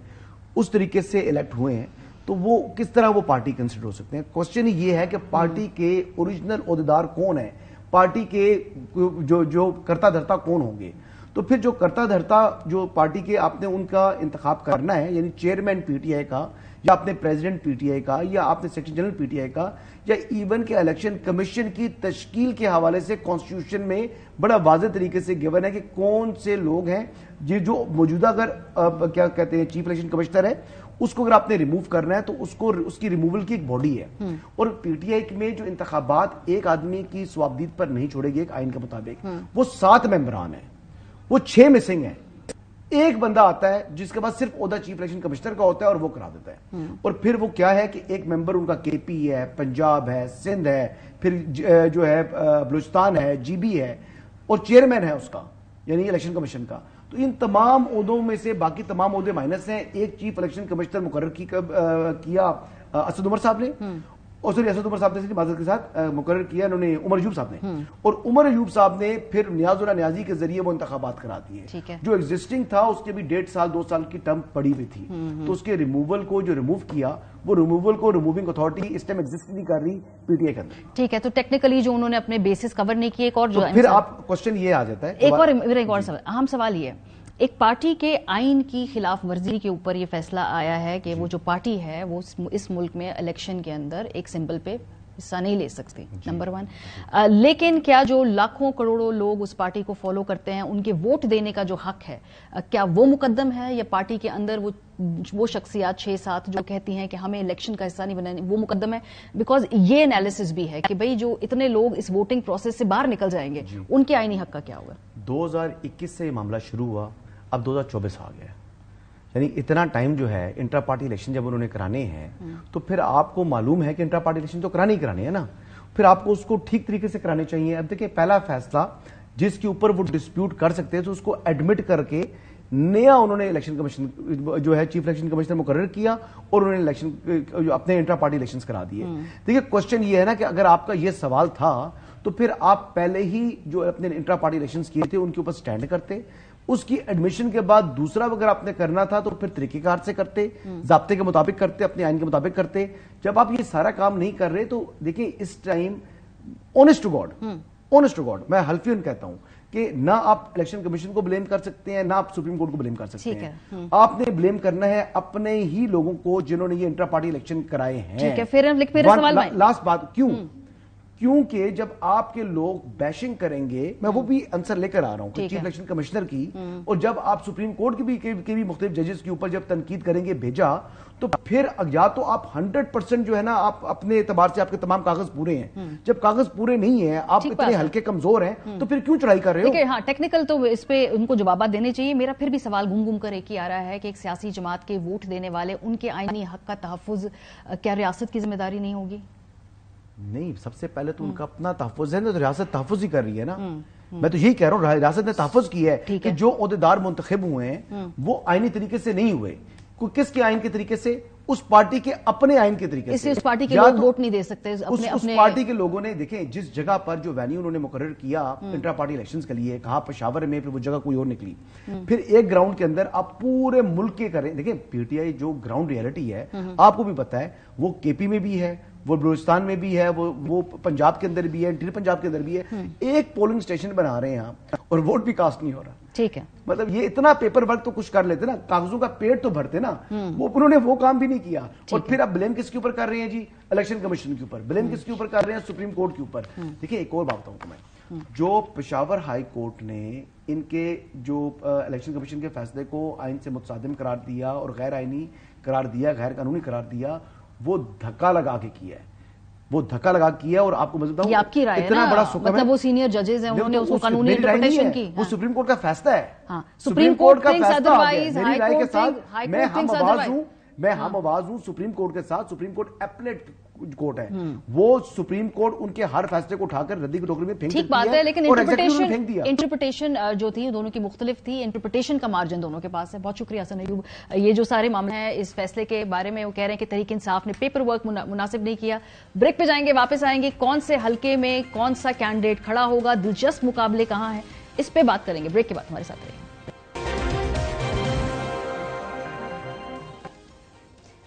उस तरीके से इलेक्ट हुए हैं, तो वो किस तरह वो पार्टी कंसिडर हो सकते हैं? क्वेश्चन ये है कि पार्टी के ओरिजिनल ओहदेदार कौन है, पार्टी के जो करता धरता कौन होंगे। तो फिर जो करता धरता जो पार्टी के आपने उनका इंतखाब करना है, यानी चेयरमैन पीटीआई का, या आपने प्रेसिडेंट पीटीआई का, या आपने सेक्रेटरी जनरल पीटीआई का, या इवन के इलेक्शन कमीशन की तश्कील के हवाले से कॉन्स्टिट्यूशन में बड़ा वाज़ेह तरीके से गिवन है कि कौन से लोग हैं जो मौजूदा अगर क्या कहते हैं चीफ इलेक्शन कमिश्नर है, उसको अगर आपने रिमूव करना है तो उसकी रिमूवल की एक बॉडी है। और पीटीआई में जो इंतखाबात एक आदमी की स्वाबदीद पर नहीं छोड़ेगी एक आइन के मुताबिक, वो 7 मेंबरान है, वो 6 मिसिंग है। एक बंदा आता है जिसके पास सिर्फ ओहदा चीफ इलेक्शन कमिश्नर का होता है और वो करा देता है। और फिर वो क्या है कि एक मेंबर उनका केपी है, पंजाब है, सिंध है, फिर जो है बलूचिस्तान है, जीबी है, और चेयरमैन है उसका, यानी इलेक्शन कमीशन का। तो इन तमाम ओहदों में से बाकी तमाम ओहदे माइनस हैं। एक चीफ इलेक्शन कमिश्नर मुकर्रर किया असद उमर साहब ने, और सॉरी असद उमर साहब ने माजरत के साथ मुकर्रर किया इन्होंने उमर अयूब साहब ने, और उमर अयूब साहब ने फिर नियाजुल्लाह नियाजी के जरिए वो इंतखाबात करा दिए। जो एग्जिस्टिंग था उसके भी 1.5 साल 2 साल की टर्म पड़ी हुई थी, तो उसके रिमूवल को जो रिमूव किया, वो रिमूवल को रिमूविंग अथॉरिटी इस टाइम एग्जिस्ट नहीं कर रही पीटीआई के अंदर। ठीक है, तो टेक्निकली जो उन्होंने अपने बेसिस कवर नहीं किए, एक और जो तो फिर आप क्वेश्चन ये आ जाता है, एक और सवाल, अहम सवाल ये, एक पार्टी के आइन की खिलाफ वर्जी के ऊपर ये फैसला आया है कि वो जो पार्टी है वो इस मुल्क में इलेक्शन के अंदर एक सिंबल पे حصہ نہیں لے سکتی، نمبر 1۔ لیکن کیا جو لاکھوں کروڑوں لوگ اس پارٹی کو فالو کرتے ہیں ان کے ووٹ دینے کا جو حق ہے، کیا وہ مقدم ہے، یا پارٹی کے اندر وہ شخصیات 6-7 جو کہتی ہیں کہ ہمیں الیکشن کا حصہ نہیں بنانے، وہ مقدم ہے؟ بیکاز یہ انالیسس بھی ہے کہ بھئی جو اتنے لوگ اس ووٹنگ پروسیس سے باہر نکل جائیں گے ان کے آئینی حق کا کیا ہوگا؟ 2021 سے یہ معاملہ شروع ہوا، اب 2024 آ گیا، یعنی اتنا ٹائم جو ہے انٹرا پارٹی الیکشن جب انہوں نے کرانے ہیں تو پھر آپ کو معلوم ہے کہ انٹرا پارٹی الیکشن تو کرانے ہی کرانے ہیں نا، پھر آپ کو اس کو ٹھیک طریقے سے کرانے چاہیے۔ اب دیکھیں پہلا فیصلہ جس کے اوپر وہ ڈسپیوٹ کر سکتے ہیں تو اس کو ایڈمٹ کر کے نیا انہوں نے الیکشن کمیشن جو ہے چیف الیکشن کمشنر مقرر کیا اور انہوں نے الیکشن اپنے انٹرا پارٹی الیکشنز کرا دیے۔ دیکھیں کوسچن یہ ہے نا کہ اگر آپ کا یہ سوال تھا تو پھر آپ پہلے ہی جو اپنے انٹرا پارٹی الیکشنز کیے تھے ان کے اوپر سٹینڈ کرتے، اس کی ایڈمیشن کے بعد دوسرا اگر آپ نے کرنا تھا تو پھر طریقہ کار سے کرتے، ضابطے کے مطابق کرتے، اپنے آئین کے مطابق کرتے۔ جب آپ یہ سارا کام نہیں کر رہے تو دیکھیں اس ٹائم آنیسٹ ٹو گاڈ میں حلفیاً کہتا ہوں کہ نہ آپ الیکشن کمیشن کو بلیم کر سکتے ہیں، نہ آپ سپریم کورٹ کو بلیم کر سکتے ہیں۔ آپ نے بلیم کرنا ہے اپنے ہی لوگوں کو جنہوں نے یہ انٹرا پارٹی الیکشن کرائے ہیں۔ لاسٹ بات، کیونکہ جب آپ کے لوگ بیشنگ کریں گے، میں وہ بھی آنسر لے کر آ رہا ہوں چیف الیکشن کمشنر کی، اور جب آپ سپریم کورٹ کے بھی مختلف ججز کے اوپر جب تنقید کریں گے بھیجا، تو پھر یا تو آپ 100% جو ہے نا آپ اپنے اعتبار سے آپ کے تمام کاغذ پورے ہیں، جب کاغذ پورے نہیں ہیں، آپ اتنے ہلکے کمزور ہیں، تو پھر کیوں چڑھائی کر رہے ہو؟ ہاں ٹیکنیکل تو اس پہ ان کو جوابات دینے چاہیے۔ میرا پھر بھی سوال گھوم کر ایک ہی آ رہا ہے کہ ایک سیاسی جماعت کے ووٹ دینے والے ان کے آئینی حق کا تحفظ کیا ریاست کی ذمہ داری نہیں ہوگی؟ نہیں، سب سے پہلے تو ان کا اپنا تحفظ ہے نا، تو ریاست تحفظ ہی کر رہی ہے نا۔ میں تو یہی کہہ رہا ہوں ریاست نے تحفظ کی ہے کہ جو عہدیدار منتخب ہوئے ہیں وہ آئینی طریقے سے نہیں ہوئے۔ کس کے آئین کے طریقے سے؟ اس پارٹی کے اپنے آئین کے طریقے سے۔ اس پارٹی کے لوگ ووٹ نہیں دے سکتے، اس پارٹی کے لوگوں نے دیکھیں جس جگہ پر جو وینیو انہوں نے مقرر کیا انٹرا پارٹی الیکشنز کے لیے، کہا پشاور میں، پھر وہ جگہ کوئی اور نکلی، پھر ایک گراؤنڈ کے اندر آپ پورے ملک کے کریں۔ دیکھیں پی ٹی آئی جو گراؤنڈ ریئلٹی ہے آپ کو بھی پتا ہے، وہ کے پی میں بھی ہے، وہ بلوچستان میں بھی ہے، وہ پنجاب کے اندر بھی ہے، انٹیریئر پنجاب کے اندر بھی ہے۔ ایک پولنگ سٹیشن بنا رہے ہیں آپ اور ووٹ بھی کاسٹ نہیں ہو رہا۔ ٹھیک ہے، مطلب یہ اتنا پیپر ورک تو کچھ کر لیتے نا، کاغذوں کا پیٹ تو بھرتے نا، انہوں نے وہ کام بھی نہیں کیا۔ اور پھر اب بلیم کس کے اوپر کر رہے ہیں جی؟ الیکشن کمیشن کے اوپر۔ بلیم کس کے اوپر کر رہے ہیں؟ سپریم کورٹ کے اوپر۔ دیکھیں ایک اور بات بتاؤں تمہیں، جو پشاور ہائی کورٹ نے ان کے جو الیکشن کمیشن کے فیصلے کو آئین سے متصادم قرار دیا اور غیر آئینی قرار دیا، غیر قانونی قرار دیا، وہ دھکا لگا کے کیا ہے، وہ دھکا لگا کیا۔ اور آپ کو میں بتاؤں اتنا بڑا سکم ہے، مطلب وہ سینئر ججز ہیں، انہوں نے اس کو قانونی انٹرپریٹیشن کی، وہ سپریم کورٹ کا فیصلہ ہے۔ ہاں، سپریم کورٹ کا فیصلہ آ گیا، میری رائے کے ساتھ میں ہم آواز ہوں سپریم کورٹ کے ساتھ۔ سپریم کورٹ ایپلیٹ کورٹ ہے، وہ سپریم کورٹ ان کے ہر فیصلے کو اٹھا کر ردی کی ٹوکری میں پھینک ٹھیک بات ہے، لیکن اور ایگزیکٹو پھینک دیا۔ انٹرپریٹیشن جو تھی دونوں کی مختلف تھی، انٹرپریٹیشن کا مارجن دونوں کے پاس ہے۔ بہت شکریہ حسن ایوب۔ یہ جو سارے معاملے ہیں اس فیصلے کے بارے میں، وہ کہہ رہے ہیں کہ تحریک انصاف نے پیپر ورک مناسب نہیں کیا۔ بریک پہ جائیں گے، واپس آئیں گے، کون سے حلقے میں کون سا کینڈیڈیٹ کھڑا ہوگا، دلچسپ مقابلے کہاں ہیں، اس پہ بات کریں گے۔ بریک کے بعد ہمارے ساتھ رہیں۔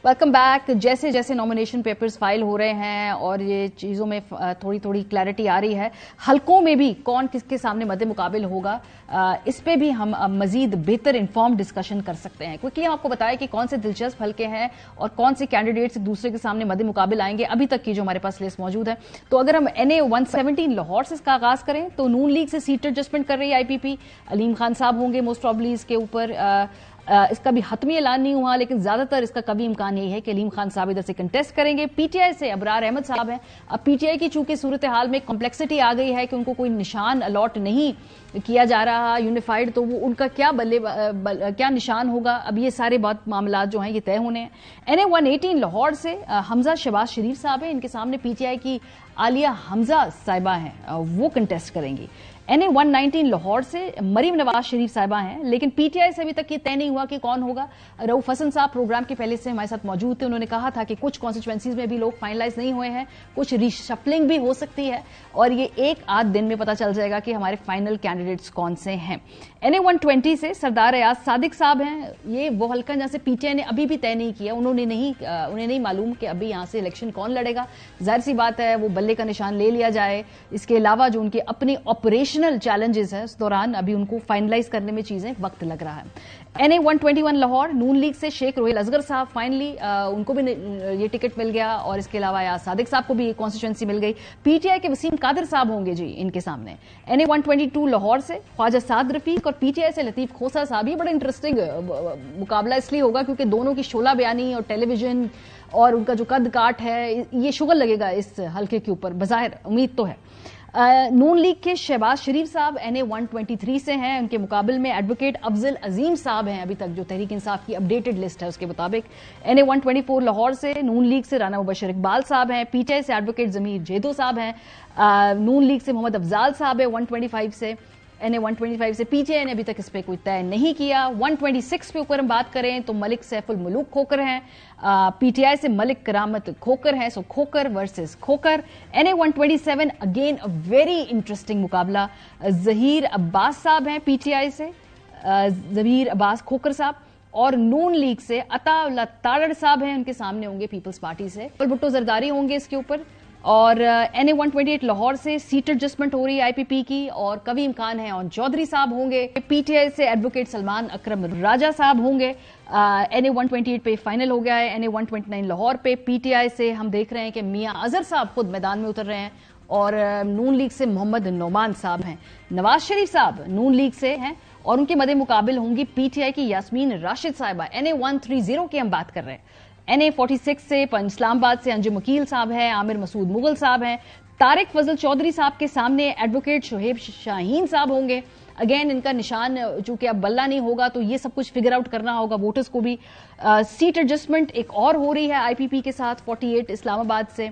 Welcome back. جیسے جیسے نامینیشن پیپرز فائل ہو رہے ہیں اور یہ چیزوں میں تھوڑی تھوڑی کلیئرٹی آ رہی ہے، حلقوں میں بھی کون کس کے سامنے مد مقابل ہوگا، اس پہ بھی ہم مزید بہتر انفارم ڈسکشن کر سکتے ہیں۔ کوئکلی ہم آپ کو بتائیں کہ کون سے دلچسپ حلقے ہیں اور کون سے کینڈیڈیٹس ایک دوسرے کے سامنے مد مقابل آئیں گے ابھی تک کی جو ہمارے پاس لسٹ موجود ہے۔ تو اگر ہم NA 117 لاہور سے اس کا آغاز کریں تو نون لیگ سے سیٹ ایڈجسٹمنٹ کر رہی ہے IPP، علیم خان صاحب ہوں گے موسٹ پروبلی اس کے اوپر۔ اس کا بھی حتمی اعلان نہیں ہوا، لیکن زیادہ تر اس کا کبھی امکان یہی ہے کہ علیم خان صاحب ادھر سے کنٹیسٹ کریں گے۔ PTI سے ابرار احمد صاحب ہیں۔ اب PTI کی چونکہ صورتحال میں کمپلیکسٹی آ گئی ہے کہ ان کو کوئی نشان الاٹ نہیں کیا جا رہا یونیفائڈ، تو وہ ان کا کیا نشان ہوگا، اب یہ سارے بات معاملات جو ہیں یہ طے ہونے ہیں۔ NA 118 لاہور سے حمزہ شہباز شریف صاحب ہیں، ان کے سامنے PTI کی عالیہ حمزہ صاحبہ ہیں، وہ کنٹیسٹ کریں گی۔ NA 119 لاہور سے مریم نواز شریف صاحبہ ہیں، لیکن PTI سے ابھی تک یہ طے نہیں ہوا کہ کون ہوگا۔ رؤف حسن صاحب پروگرام کے پہلے سے ہمارے ساتھ موجود تھے، انہوں نے کہا تھا کہ کچھ کانسٹیچوئنسیز میں بھی لوگ فائنلائز نہیں ہوئے ہیں، کچھ ری شفلنگ بھی ہو سکتی ہے اور یہ ایک آدھ دن میں پتہ چل جائے گا کہ ہمارے فائنل کینڈیڈیٹس کون سے ہیں۔ NA 120 سے سردار ایاز صادق صاحب ہیں، یہ وہ حلقہ جہاں سے PTI نے ابھی بھی طے نہیں کیا، انہیں نہیں معلوم کہ ابھی یہاں سے الیکشن کون لڑے گا۔ ظاہر سی بات ہے وہ بلے کا نشان لے لیا جائے، اس کے علاوہ جو ان کے اپنے آپریشن एडिशनल चैलेंजेस हैं, उस दौरान अभी उनको फाइनलाइज करने में चीजें वक्त लग रहा है। NA 121 लाहौर नून लीग से शेख रोहेल असगर साहब फाइनली उनको भी ये टिकट मिल गया, और इसके अलावा यार सादिक साहब को भी कॉन्स्टिट्यूंसी मिल गई। PTI के वसीम कादिर साहब होंगे जी इनके सामने। NA 122 लाहौर से ख्वाजा साद रफीक और PTI से लतीफ खोसा साहब। ये बड़ा इंटरेस्टिंग मुकाबला इसलिए होगा क्योंकि दोनों की शोला बयानी और टेलीविजन और उनका जो कद काट है, ये शुगर लगेगा इस हल्के के ऊपर, बज़ाहिर उम्मीद तो है। नून लीग के शहबाज शरीफ साहब NA 123 से हैं, उनके मुकाबले में एडवोकेट अफजल अजीम साहब हैं, अभी तक जो तहरीक इंसाफ की अपडेटेड लिस्ट है उसके मुताबिक। NA 124 लाहौर से नून लीग से राना मुबशर इकबाल साहब हैं, PTI से एडवोकेट जमीर जेदो साहब हैं, नून लीग से मोहम्मद अफजाल साहब है 125 से। NA 125 से PTI ने अभी तक इस पे कोई तय नहीं किया। 126 पे ऊपर हम बात करें तो मलिक सैफुल मुलूक खोकर हैं, PTI से मलिक करामत खोकर हैं, so Khokar versus Khokar. NA 127 again a very interesting मुकाबला, जहीर अब्बास साहब हैं PTI से, जहीर अब्बास खोकर साहब, और नून लीग से अताउल्लाह तारड़ साहब हैं, उनके सामने होंगे पीपल्स पार्टी से भुट्टो जरदारी होंगे इसके ऊपर। और NA 128 लाहौर से सीट एडजस्टमेंट हो रही है IPP की, और कवीम खान है और चौधरी साहब होंगे। PTI से एडवोकेट सलमान अकरम राजा साहब होंगे। NA 128 पे फाइनल हो गया है। NA 129 लाहौर पे PTI से हम देख रहे हैं कि मियां अजहर साहब खुद मैदान में उतर रहे हैं, और नून लीग से मोहम्मद नोमान साहब हैं। नवाज शरीफ साहब नून लीग से हैं, और उनके मदे मुकाबिल होंगी PTI की यास्मीन राशिद साहिबा। NA 130 की हम बात कर रहे हैं। NA 46 से इस्लामाबाद से अंजुम वकील साहब हैं, आमिर मसूद मुगल साहब हैं, तारिक फजल चौधरी साहब के सामने एडवोकेट शोहेब शाहीन साहब होंगे। अगेन इनका निशान चूंकि अब बल्ला नहीं होगा तो ये सब कुछ फिगर आउट करना होगा वोटर्स को भी। सीट एडजस्टमेंट एक और हो रही है IPP के साथ 48 इस्लामाबाद से।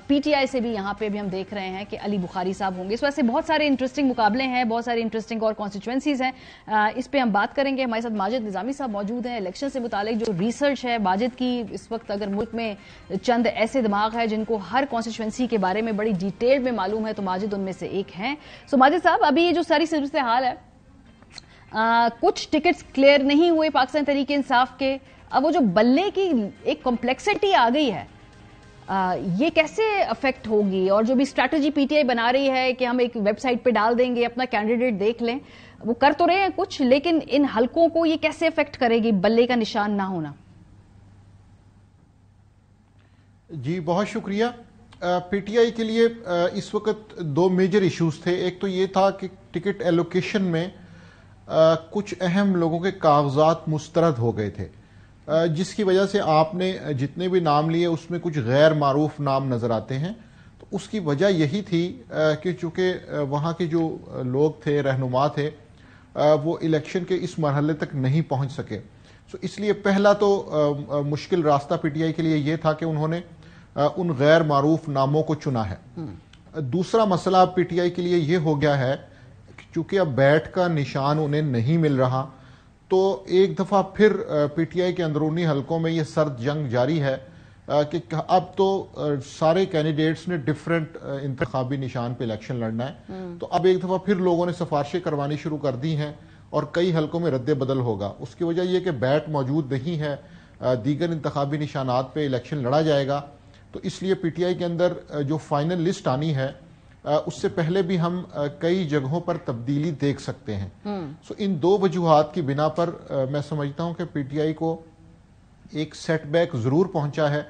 PTI से भी यहाँ पे भी हम देख रहे हैं कि अली बुखारी साहब होंगे। इस वजह से बहुत सारे इंटरेस्टिंग मुकाबले हैं, बहुत सारे इंटरेस्टिंग और कॉन्स्टिट्यूएंसीज हैं। इस पे हम बात करेंगे। हमारे साथ माजिद निजामी साहब मौजूद हैं। इलेक्शन से मुतालिक जो रिसर्च है माजिद की, इस वक्त अगर मुल्क में चंद ऐसे दिमाग है जिनको हर कॉन्स्टिट्यूएंसी के बारे में बड़ी डिटेल में मालूम है, तो माजिद उनमें से एक हैं। सो माजिद साहब, अभी ये जो सारी सूरत हाल है, कुछ टिकट्स क्लियर नहीं हुए पाकिस्तान तहरीक इंसाफ के, अब वो जो बल्ले की एक कॉम्प्लेक्सिटी आ गई है, ये कैसे अफेक्ट होगी? और जो भी स्ट्रैटेजी PTI बना रही है कि हम एक वेबसाइट पे डाल देंगे, अपना कैंडिडेट देख लें, वो कर तो रहे हैं कुछ, लेकिन इन हलकों को ये कैसे अफेक्ट करेगी बल्ले का निशान ना होना? जी बहुत शुक्रिया। PTI के लिए इस वक्त दो मेजर इश्यूज थे। एक तो ये था कि टिकट एलोकेशन में कुछ अहम लोगों के कागजात मुस्तरद हो गए थे, जिसकी वजह से आपने जितने भी नाम लिए उसमें कुछ गैर मारूफ नाम नजर आते हैं। तो उसकी वजह यही थी कि चूंकि वहाँ के जो लोग थे, रहनुमा थे, वो इलेक्शन के इस मरहले तक नहीं पहुंच सके। सो इसलिए पहला तो मुश्किल रास्ता PTI के लिए ये था कि उन्होंने उन गैर मारूफ नामों को चुना है। दूसरा मसला PTI के लिए ये हो गया है कि चूंकि अब बैठ का निशान उन्हें नहीं मिल रहा, तो एक दफा फिर PTI के अंदरूनी हलकों में ये सर्द जंग जारी है कि अब तो सारे कैंडिडेट्स ने डिफरेंट इंतखाबी निशान पे इलेक्शन लड़ना है। तो अब एक दफा फिर लोगों ने सिफारिशें करवानी शुरू कर दी हैं और कई हलकों में रद्द बदल होगा। उसकी वजह यह कि बैट मौजूद नहीं है, दीगर इंतखाबी निशानात पे इलेक्शन लड़ा जाएगा। तो इसलिए PTI के अंदर जो फाइनल लिस्ट आनी है उससे पहले भी हम कई जगहों पर तब्दीली देख सकते हैं। सो इन दो वजूहात की बिना पर मैं समझता हूं कि PTI को एक सेटबैक जरूर पहुंचा है।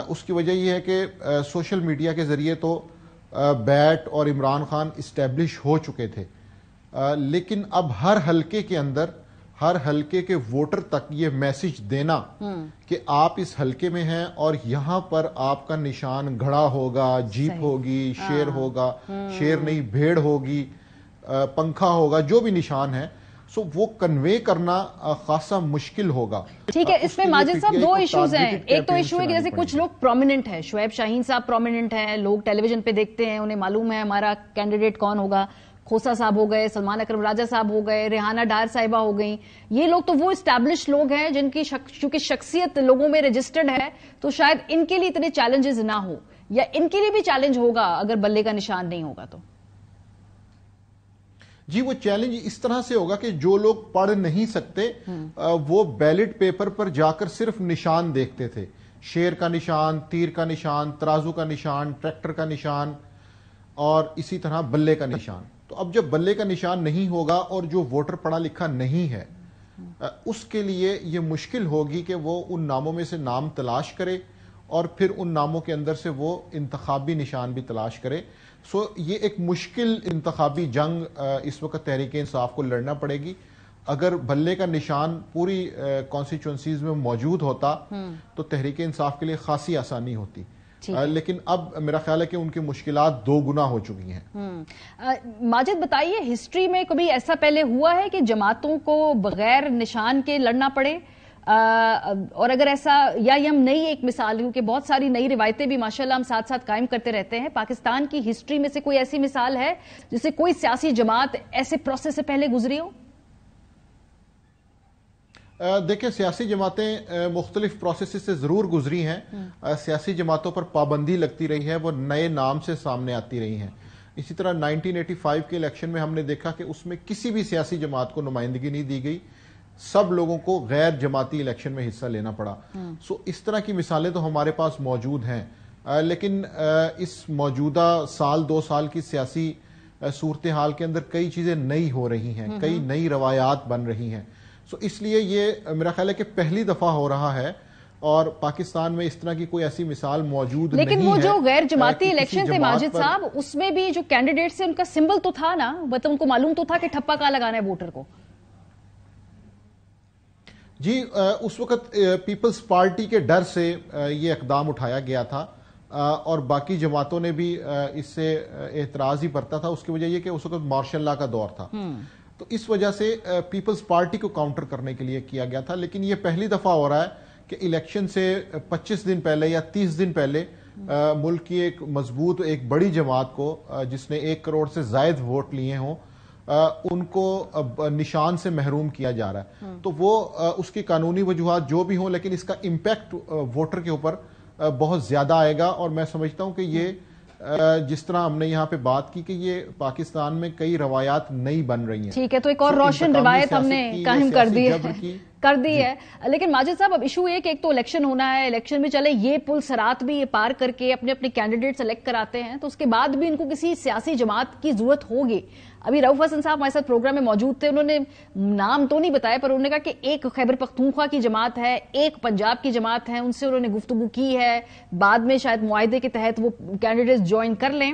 उसकी वजह यह है कि सोशल मीडिया के जरिए तो बैट और इमरान खान इस्टेब्लिश हो चुके थे, लेकिन अब हर हलके के अंदर, हर हलके के वोटर तक ये मैसेज देना कि आप इस हलके में हैं और यहां पर आपका निशान घड़ा होगा, जीप होगी, शेर होगा, शेर नहीं भेड़ होगी, पंखा होगा, जो भी निशान है, सो वो कन्वे करना खासा मुश्किल होगा। ठीक है, इसमें माजिद साहब दो इश्यूज हैं। एक तो इशू है कि जैसे कुछ लोग प्रोमिनेंट है, शोएब शाहीन साहब प्रोमिनेंट हैं, लोग टेलीविजन पे देखते हैं, उन्हें मालूम है हमारा कैंडिडेट कौन होगा। खोसा साहब हो गए, सलमान अकरम राजा साहब हो गए, रेहाना डार साहिबा हो गई। ये लोग तो वो एस्टैब्लिश लोग हैं जिनकी चूंकि शख्सियत लोगों में रजिस्टर्ड है, तो शायद इनके लिए इतने चैलेंजेस ना हो, या इनके लिए भी चैलेंज होगा अगर बल्ले का निशान नहीं होगा तो। जी वो चैलेंज इस तरह से होगा कि जो लोग पढ़ नहीं सकते वो बैलेट पेपर पर जाकर सिर्फ निशान देखते थे, शेर का निशान, तीर का निशान, तराजू का निशान, ट्रैक्टर का निशान और इसी तरह बल्ले का निशान। تو اب جب بلے کا نشان نہیں ہوگا اور جو ووٹر پڑھا لکھا نہیں ہے اس کے لیے یہ مشکل ہوگی کہ وہ ان ناموں میں سے نام تلاش کرے اور پھر ان ناموں کے اندر سے وہ انتخابی نشان بھی تلاش کرے. سو یہ ایک مشکل انتخابی جنگ اس وقت تحریک انصاف کو لڑنا پڑے گی. اگر بلے کا نشان پوری کانسٹیچوئنسیز میں موجود ہوتا تو تحریک انصاف کے لیے خاصی آسانی ہوتی, لیکن اب میرا خیال ہے کہ ان کی مشکلات 2 گنا ہو چکی ہیں. ماجد بتائیے, ہسٹری میں کبھی ایسا پہلے ہوا ہے کہ جماعتوں کو بغیر نشان کے لڑنا پڑے؟ اور اگر ایسا, یا یہ ہم نئی ایک مثال, کیونکہ بہت ساری نئی روایتیں بھی ماشاءاللہ ہم ساتھ ساتھ قائم کرتے رہتے ہیں, پاکستان کی ہسٹری میں سے کوئی ایسی مثال ہے جس سے کوئی سیاسی جماعت ایسے پروسیس سے پہلے گزری ہو؟ دیکھیں, سیاسی جماعتیں مختلف پروسیسز سے ضرور گزری ہیں. سیاسی جماعتوں پر پابندی لگتی رہی ہے, وہ نئے نام سے سامنے آتی رہی ہیں. اسی طرح 1985 کے الیکشن میں ہم نے دیکھا کہ اس میں کسی بھی سیاسی جماعت کو نمائندگی نہیں دی گئی, سب لوگوں کو غیر جماعتی الیکشن میں حصہ لینا پڑا. سو اس طرح کی مثالیں تو ہمارے پاس موجود ہیں, لیکن اس موجودہ سال 2 سال کی سیاسی صورتحال کے اندر کئی چیزیں نئی ہو رہی ہیں, کئی نئی روایات بن رہی ہیں. سو اس لیے یہ میرا خیال ہے کہ پہلی دفعہ ہو رہا ہے اور پاکستان میں اس طرح کی کوئی ایسی مثال موجود نہیں ہے. لیکن وہ جو غیر جماعتی الیکشن تھے ماجد صاحب, اس میں بھی جو کینڈیڈیٹ سے ان کا سمبل تو تھا نا, مطلب ان کو معلوم تو تھا کہ ٹھپا کہاں لگانا ہے ووٹر کو. جی, اس وقت پیپلز پارٹی کے ڈر سے یہ اقدام اٹھایا گیا تھا اور باقی جماعتوں نے بھی اس سے اعتراض ہی برتا تھا. اس کی وجہ یہ کہ اس وقت مارشل لا کا دور تھا, تو اس وجہ سے پیپلز پارٹی کو کاؤنٹر کرنے کے لیے کیا گیا تھا. لیکن یہ پہلی دفعہ ہو رہا ہے کہ الیکشن سے 25 دن پہلے یا 30 دن پہلے ملک کی ایک مضبوط ایک بڑی جماعت کو, جس نے 1 کروڑ سے زائد ووٹ لیے ہوں, ان کو نشان سے محروم کیا جا رہا ہے. تو وہ اس کی قانونی وجوہات جو بھی ہوں, لیکن اس کا امپیکٹ ووٹر کے اوپر بہت زیادہ آئے گا. اور میں سمجھتا ہوں کہ یہ جس طرح ہم نے یہاں پہ بات کی کہ یہ پاکستان میں کئی روایات نئی بن رہی ہیں. ٹھیک ہے, تو ایک اور روشن روایت ہم نے قائم کر دی ہے. لیکن ماجد صاحب, اب ایشو یہ کہ ایک تو الیکشن ہونا ہے, الیکشن میں چلے یہ پل سرات بھی یہ پار کر کے اپنے اپنے کینڈیڈیٹ سلیکٹ کراتے ہیں, تو اس کے بعد بھی ان کو کسی سیاسی جماعت کی ضرورت ہوگی. ابھی رؤف حسن صاحب ہمارے ساتھ پروگرام میں موجود تھے, انہوں نے نام تو نہیں بتایا پر انہوں نے کہا کہ ایک خیبر پختونخوا کی جماعت ہے, ایک پنجاب کی جماعت ہے, ان سے انہوں نے گفتگو کی ہے, بعد میں شاید معاہدے کے تحت وہ کینڈیڈیٹس جوائن کر لیں.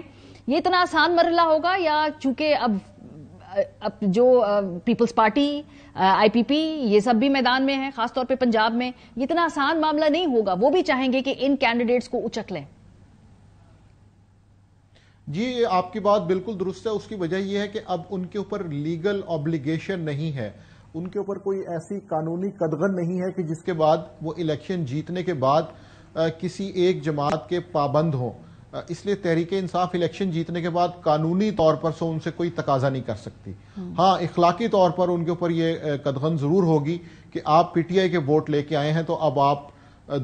یہ اتنا آسان مرحلہ ہوگا, یا چونکہ اب جو پیپلز پارٹی, آئی پی پی, یہ سب بھی میدان میں ہیں, خاص طور پہ پنجاب میں, یہ اتنا آسان معاملہ نہیں ہوگا, وہ بھی چاہیں گے کہ ان کینڈیڈیٹس کو اچک لیں؟ جی, آپ کی بات بالکل درست ہے. اس کی وجہ یہ ہے کہ اب ان کے اوپر لیگل اوبلیگیشن نہیں ہے, ان کے اوپر کوئی ایسی قانونی قدغن نہیں ہے کہ جس کے بعد وہ الیکشن جیتنے کے بعد کسی ایک جماعت کے پابند ہوں. اس لیے تحریک انصاف الیکشن جیتنے کے بعد قانونی طور پر ان سے کوئی تقاضا نہیں کر سکتی. ہاں, اخلاقی طور پر ان کے اوپر یہ قدغن ضرور ہوگی کہ آپ پی ٹی آئی کے ووٹ لے کے آئے ہیں تو اب آپ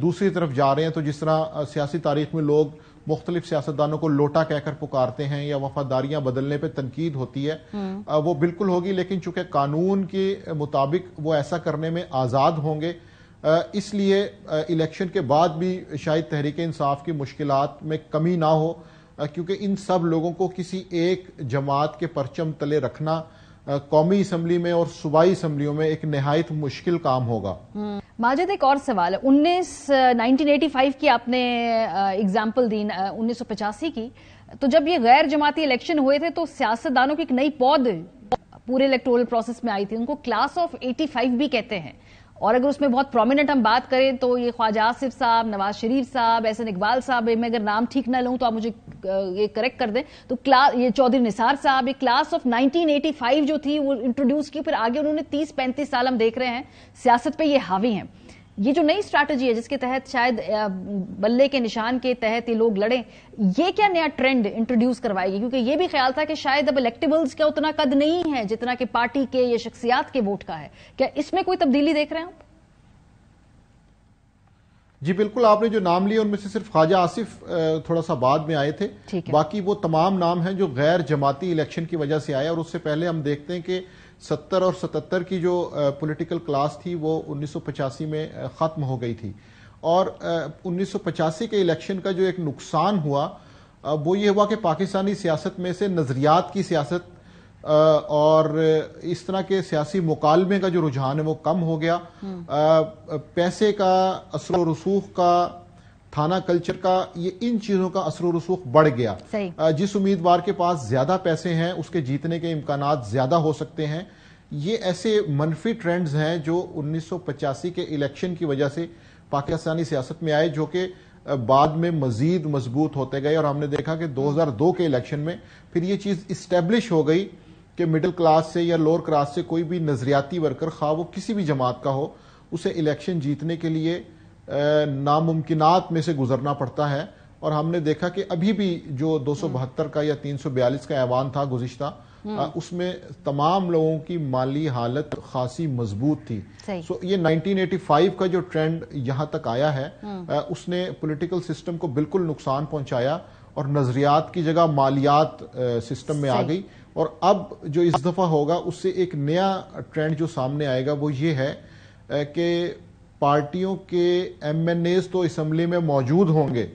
دوسری طرف جا رہے ہیں. تو جس طرح سیاسی تاریخ میں لوگ مختلف سیاستدانوں کو لوٹا کہہ کر پکارتے ہیں یا وفاداریاں بدلنے پہ تنقید ہوتی ہے, وہ بالکل ہوگی. لیکن چونکہ قانون کے مطابق وہ ایسا کرنے میں آزاد ہوں گے, اس لیے الیکشن کے بعد بھی شاید تحریک انصاف کی مشکلات میں کمی نہ ہو, کیونکہ ان سب لوگوں کو کسی ایک جماعت کے پرچم تلے رکھنا قومی اسمبلی میں اور صوبائی اسمبلیوں میں ایک نہایت مشکل کام ہوگا. ماجد, ایک اور سوال ہے. 1985 کی آپ نے اگزامپل دی, 1985 کی, تو جب یہ غیر جماعتی الیکشن ہوئے تھے تو سیاستدانوں کی ایک نئی پود پورے الیکٹورل پروسیس میں آئی تھی, ان کو کلاس آف 85 بھی کہتے ہیں. اور اگر اس میں بہت پرومیننٹ ہم بات کریں تو یہ خواجہ آصف صاحب, نواز شریف صاحب, احسن اقبال صاحب, میں اگر نام ٹھیک نہ لوں تو آپ مجھے یہ کریکٹ کر دیں, تو یہ چودھری نثار صاحب, ایک کلاس آف 1985 جو تھی وہ انٹروڈیوس کی, پھر آگے انہوں نے 30-35 سال ہم دیکھ رہے ہیں سیاست پہ یہ حاوی ہیں. یہ جو نئی اسٹریٹجی ہے جس کے تحت شاید بلے کے نشان کے تحت یہ لوگ لڑیں, یہ کیا نیا ٹرینڈ انٹروڈیوس کروائے گی؟ کیونکہ یہ بھی خیال تھا کہ شاید اب الیکٹیبلز کا اتنا قد نہیں ہے جتنا کہ پارٹی کے یا شخصیات کے ووٹ کا ہے. کیا اس میں کوئی تبدیلی دیکھ رہے ہیں آپ؟ جی بالکل, آپ نے جو نام لیے ان میں سے صرف خواجہ آصف تھوڑا سا بعد میں آئے تھے, باقی وہ تمام نام ہیں جو غیر جماعتی الیکشن کی وجہ سے آئے. اور اس سے پہلے ہم دیکھتے ہیں کہ 70 اور 77 کی جو پولیٹیکل کلاس تھی وہ 1985 میں ختم ہو گئی تھی. اور 1985 کے الیکشن کا جو ایک نقصان ہوا وہ یہ ہوا کہ پاکستانی سیاست میں سے نظریات کی سیاست اور اس طرح کے سیاسی مکالمے کا جو رجحان ہے وہ کم ہو گیا. پیسے کا اثر و رسوخ کا، تھانہ کلچر کا، یہ ان چیزوں کا اثر و رسوخ بڑھ گیا. جس امیدوار کے پاس زیادہ پیسے ہیں اس کے جیتنے کے امکانات زیادہ ہو سکتے ہیں. یہ ایسے منفی ٹرینڈز ہیں جو 1985 کے الیکشن کی وجہ سے پاکستانی سیاست میں آئے، جو کہ بعد میں مزید مضبوط ہوتے گئے، اور ہم نے دیکھا کہ 2002 کے الیکشن میں پھر یہ چیز اسٹیبلش ہو گئی کہ مڈل کلاس سے یا لوور کلاس سے کوئی بھی نظریاتی ورکر، خواہ وہ کسی بھی جماعت کا ہو، اسے الیکشن جیتنے کے لیے ناممکنات میں سے گزرنا پڑتا ہے. اور ہم نے دیکھا کہ ابھی بھی جو 272 کا یا 342 کا ایوان تھا گزشتہ، اس میں تمام لوگوں کی مالی حالت خاصی مضبوط تھی. سو یہ 1985 کا جو ٹرینڈ یہاں تک آیا ہے، اس نے پولیٹیکل سسٹم کو بالکل نقصان پہنچایا اور نظریات کی جگہ مالیات سسٹم میں آ گئی. اور اب جو اس دفعہ ہوگا اس سے ایک نیا ٹرینڈ جو سامنے آئے گا وہ یہ ہے کہ پارٹیوں کے ایم این ایز تو اسمبلی میں موجود ہوں گے،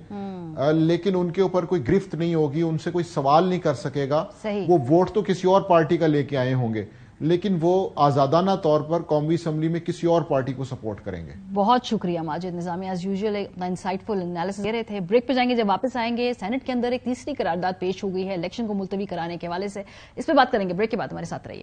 لیکن ان کے اوپر کوئی گرفت نہیں ہوگی، ان سے کوئی سوال نہیں کر سکے گا. وہ ووٹ تو کسی اور پارٹی کا لے کے آئے ہوں گے، لیکن وہ آزادانہ طور پر قومی اسمبلی میں کسی اور پارٹی کو سپورٹ کریں گے. بہت شکریہ ماجد نظامی، ایز یوزول اپنا انسائٹ فل انالیسس دے رہے تھے. بریک پہ جائیں گے. جب واپس آئیں گے، سینٹ کے اندر ایک تیسری قرارداد پیش ہو گئی ہے الیکشن کو ملتوی کرانے کے حوالے سے، اس پہ بات کریں گے. بریک کے بعد ہمارے ساتھ رہیے.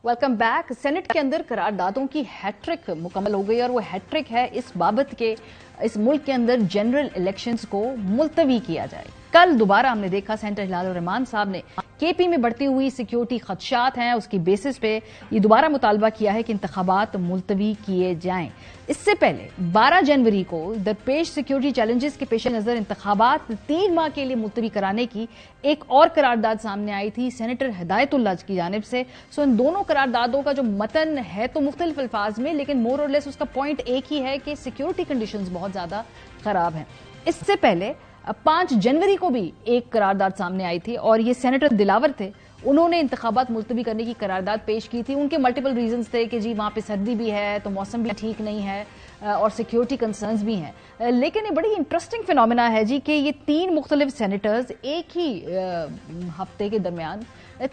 Welcome back. سینٹ کے اندر قراردادوں کی ہیٹرک مکمل ہو گئی، اور وہ ہیٹرک ہے اس بابت کے اس ملک کے اندر جنرل الیکشنز کو ملتوی کیا جائے. کل دوبارہ ہم نے دیکھا سینٹر ہلال الرحمان صاحب نے کے پی میں بڑھتی ہوئی سیکیورٹی خدشات ہیں، اس کی بیسس پہ یہ دوبارہ مطالبہ کیا ہے کہ انتخابات ملتوی کیے جائیں. اس سے پہلے 12 جنوری کو درپیش سیکیورٹی چیلنجز کے پیش نظر انتخابات 3 ماہ کے لیے ملتوی کرانے کی ایک اور قرارداد سامنے آئی تھی سینیٹر ہدایت اللہ کی جانب سے. سو ان دونوں قراردادوں کا جو متن ہے تو مختلف الفاظ میں، لیکن مور اور لیس اس کا پوائنٹ ایک ہی ہے کہ سیکیورٹی کنڈیشنز بہت زیادہ خراب ہیں. اس سے پہلے 5 جنوری کو بھی ایک قرارداد سامنے آئی تھی، اور یہ سینیٹر دلاور تھے، انہوں نے انتخابات ملتوی کرنے کی قرارداد پیش کی تھی. ان کے ملٹیپل ریزنز تھے کہ جی وہاں پہ سردی بھی ہے تو موسم بھی ٹھیک نہیں ہے اور سیکیورٹی کنسرنز بھی ہیں. لیکن یہ بڑی انٹرسٹنگ فینومینا ہے جی کہ یہ 3 مختلف سینیٹرز ایک ہی ہفتے کے درمیان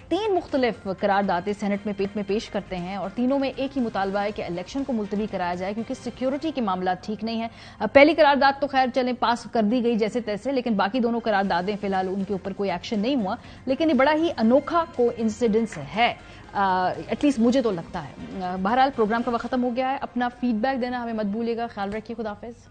3 مختلف قراردادیں سینٹ میں پیش کرتے ہیں، اور تینوں میں ایک ہی مطالبہ ہے کہ الیکشن کو ملتوی کرایا جائے کیونکہ سیکیورٹی کے معاملات ٹھیک نہیں ہیں. پہلی قرارداد تو خیر چلیں پاس کر دی گئی جیسے تیسے، لیکن باقی دونوں قراردادیں فی الحال ان کے اوپر کوئی ایکشن نہیں ہوا. لیکن یہ بڑا ہی انوکھا کو انسیڈنس ہے، ایٹ لیسٹ مجھے تو لگتا ہے. بہرحال پروگرام کا وقت ختم ہو گیا ہے. اپنا فیڈ بیک دینا ہمیں مت بھولیے گا. خیال رکھیے. خدا حافظ.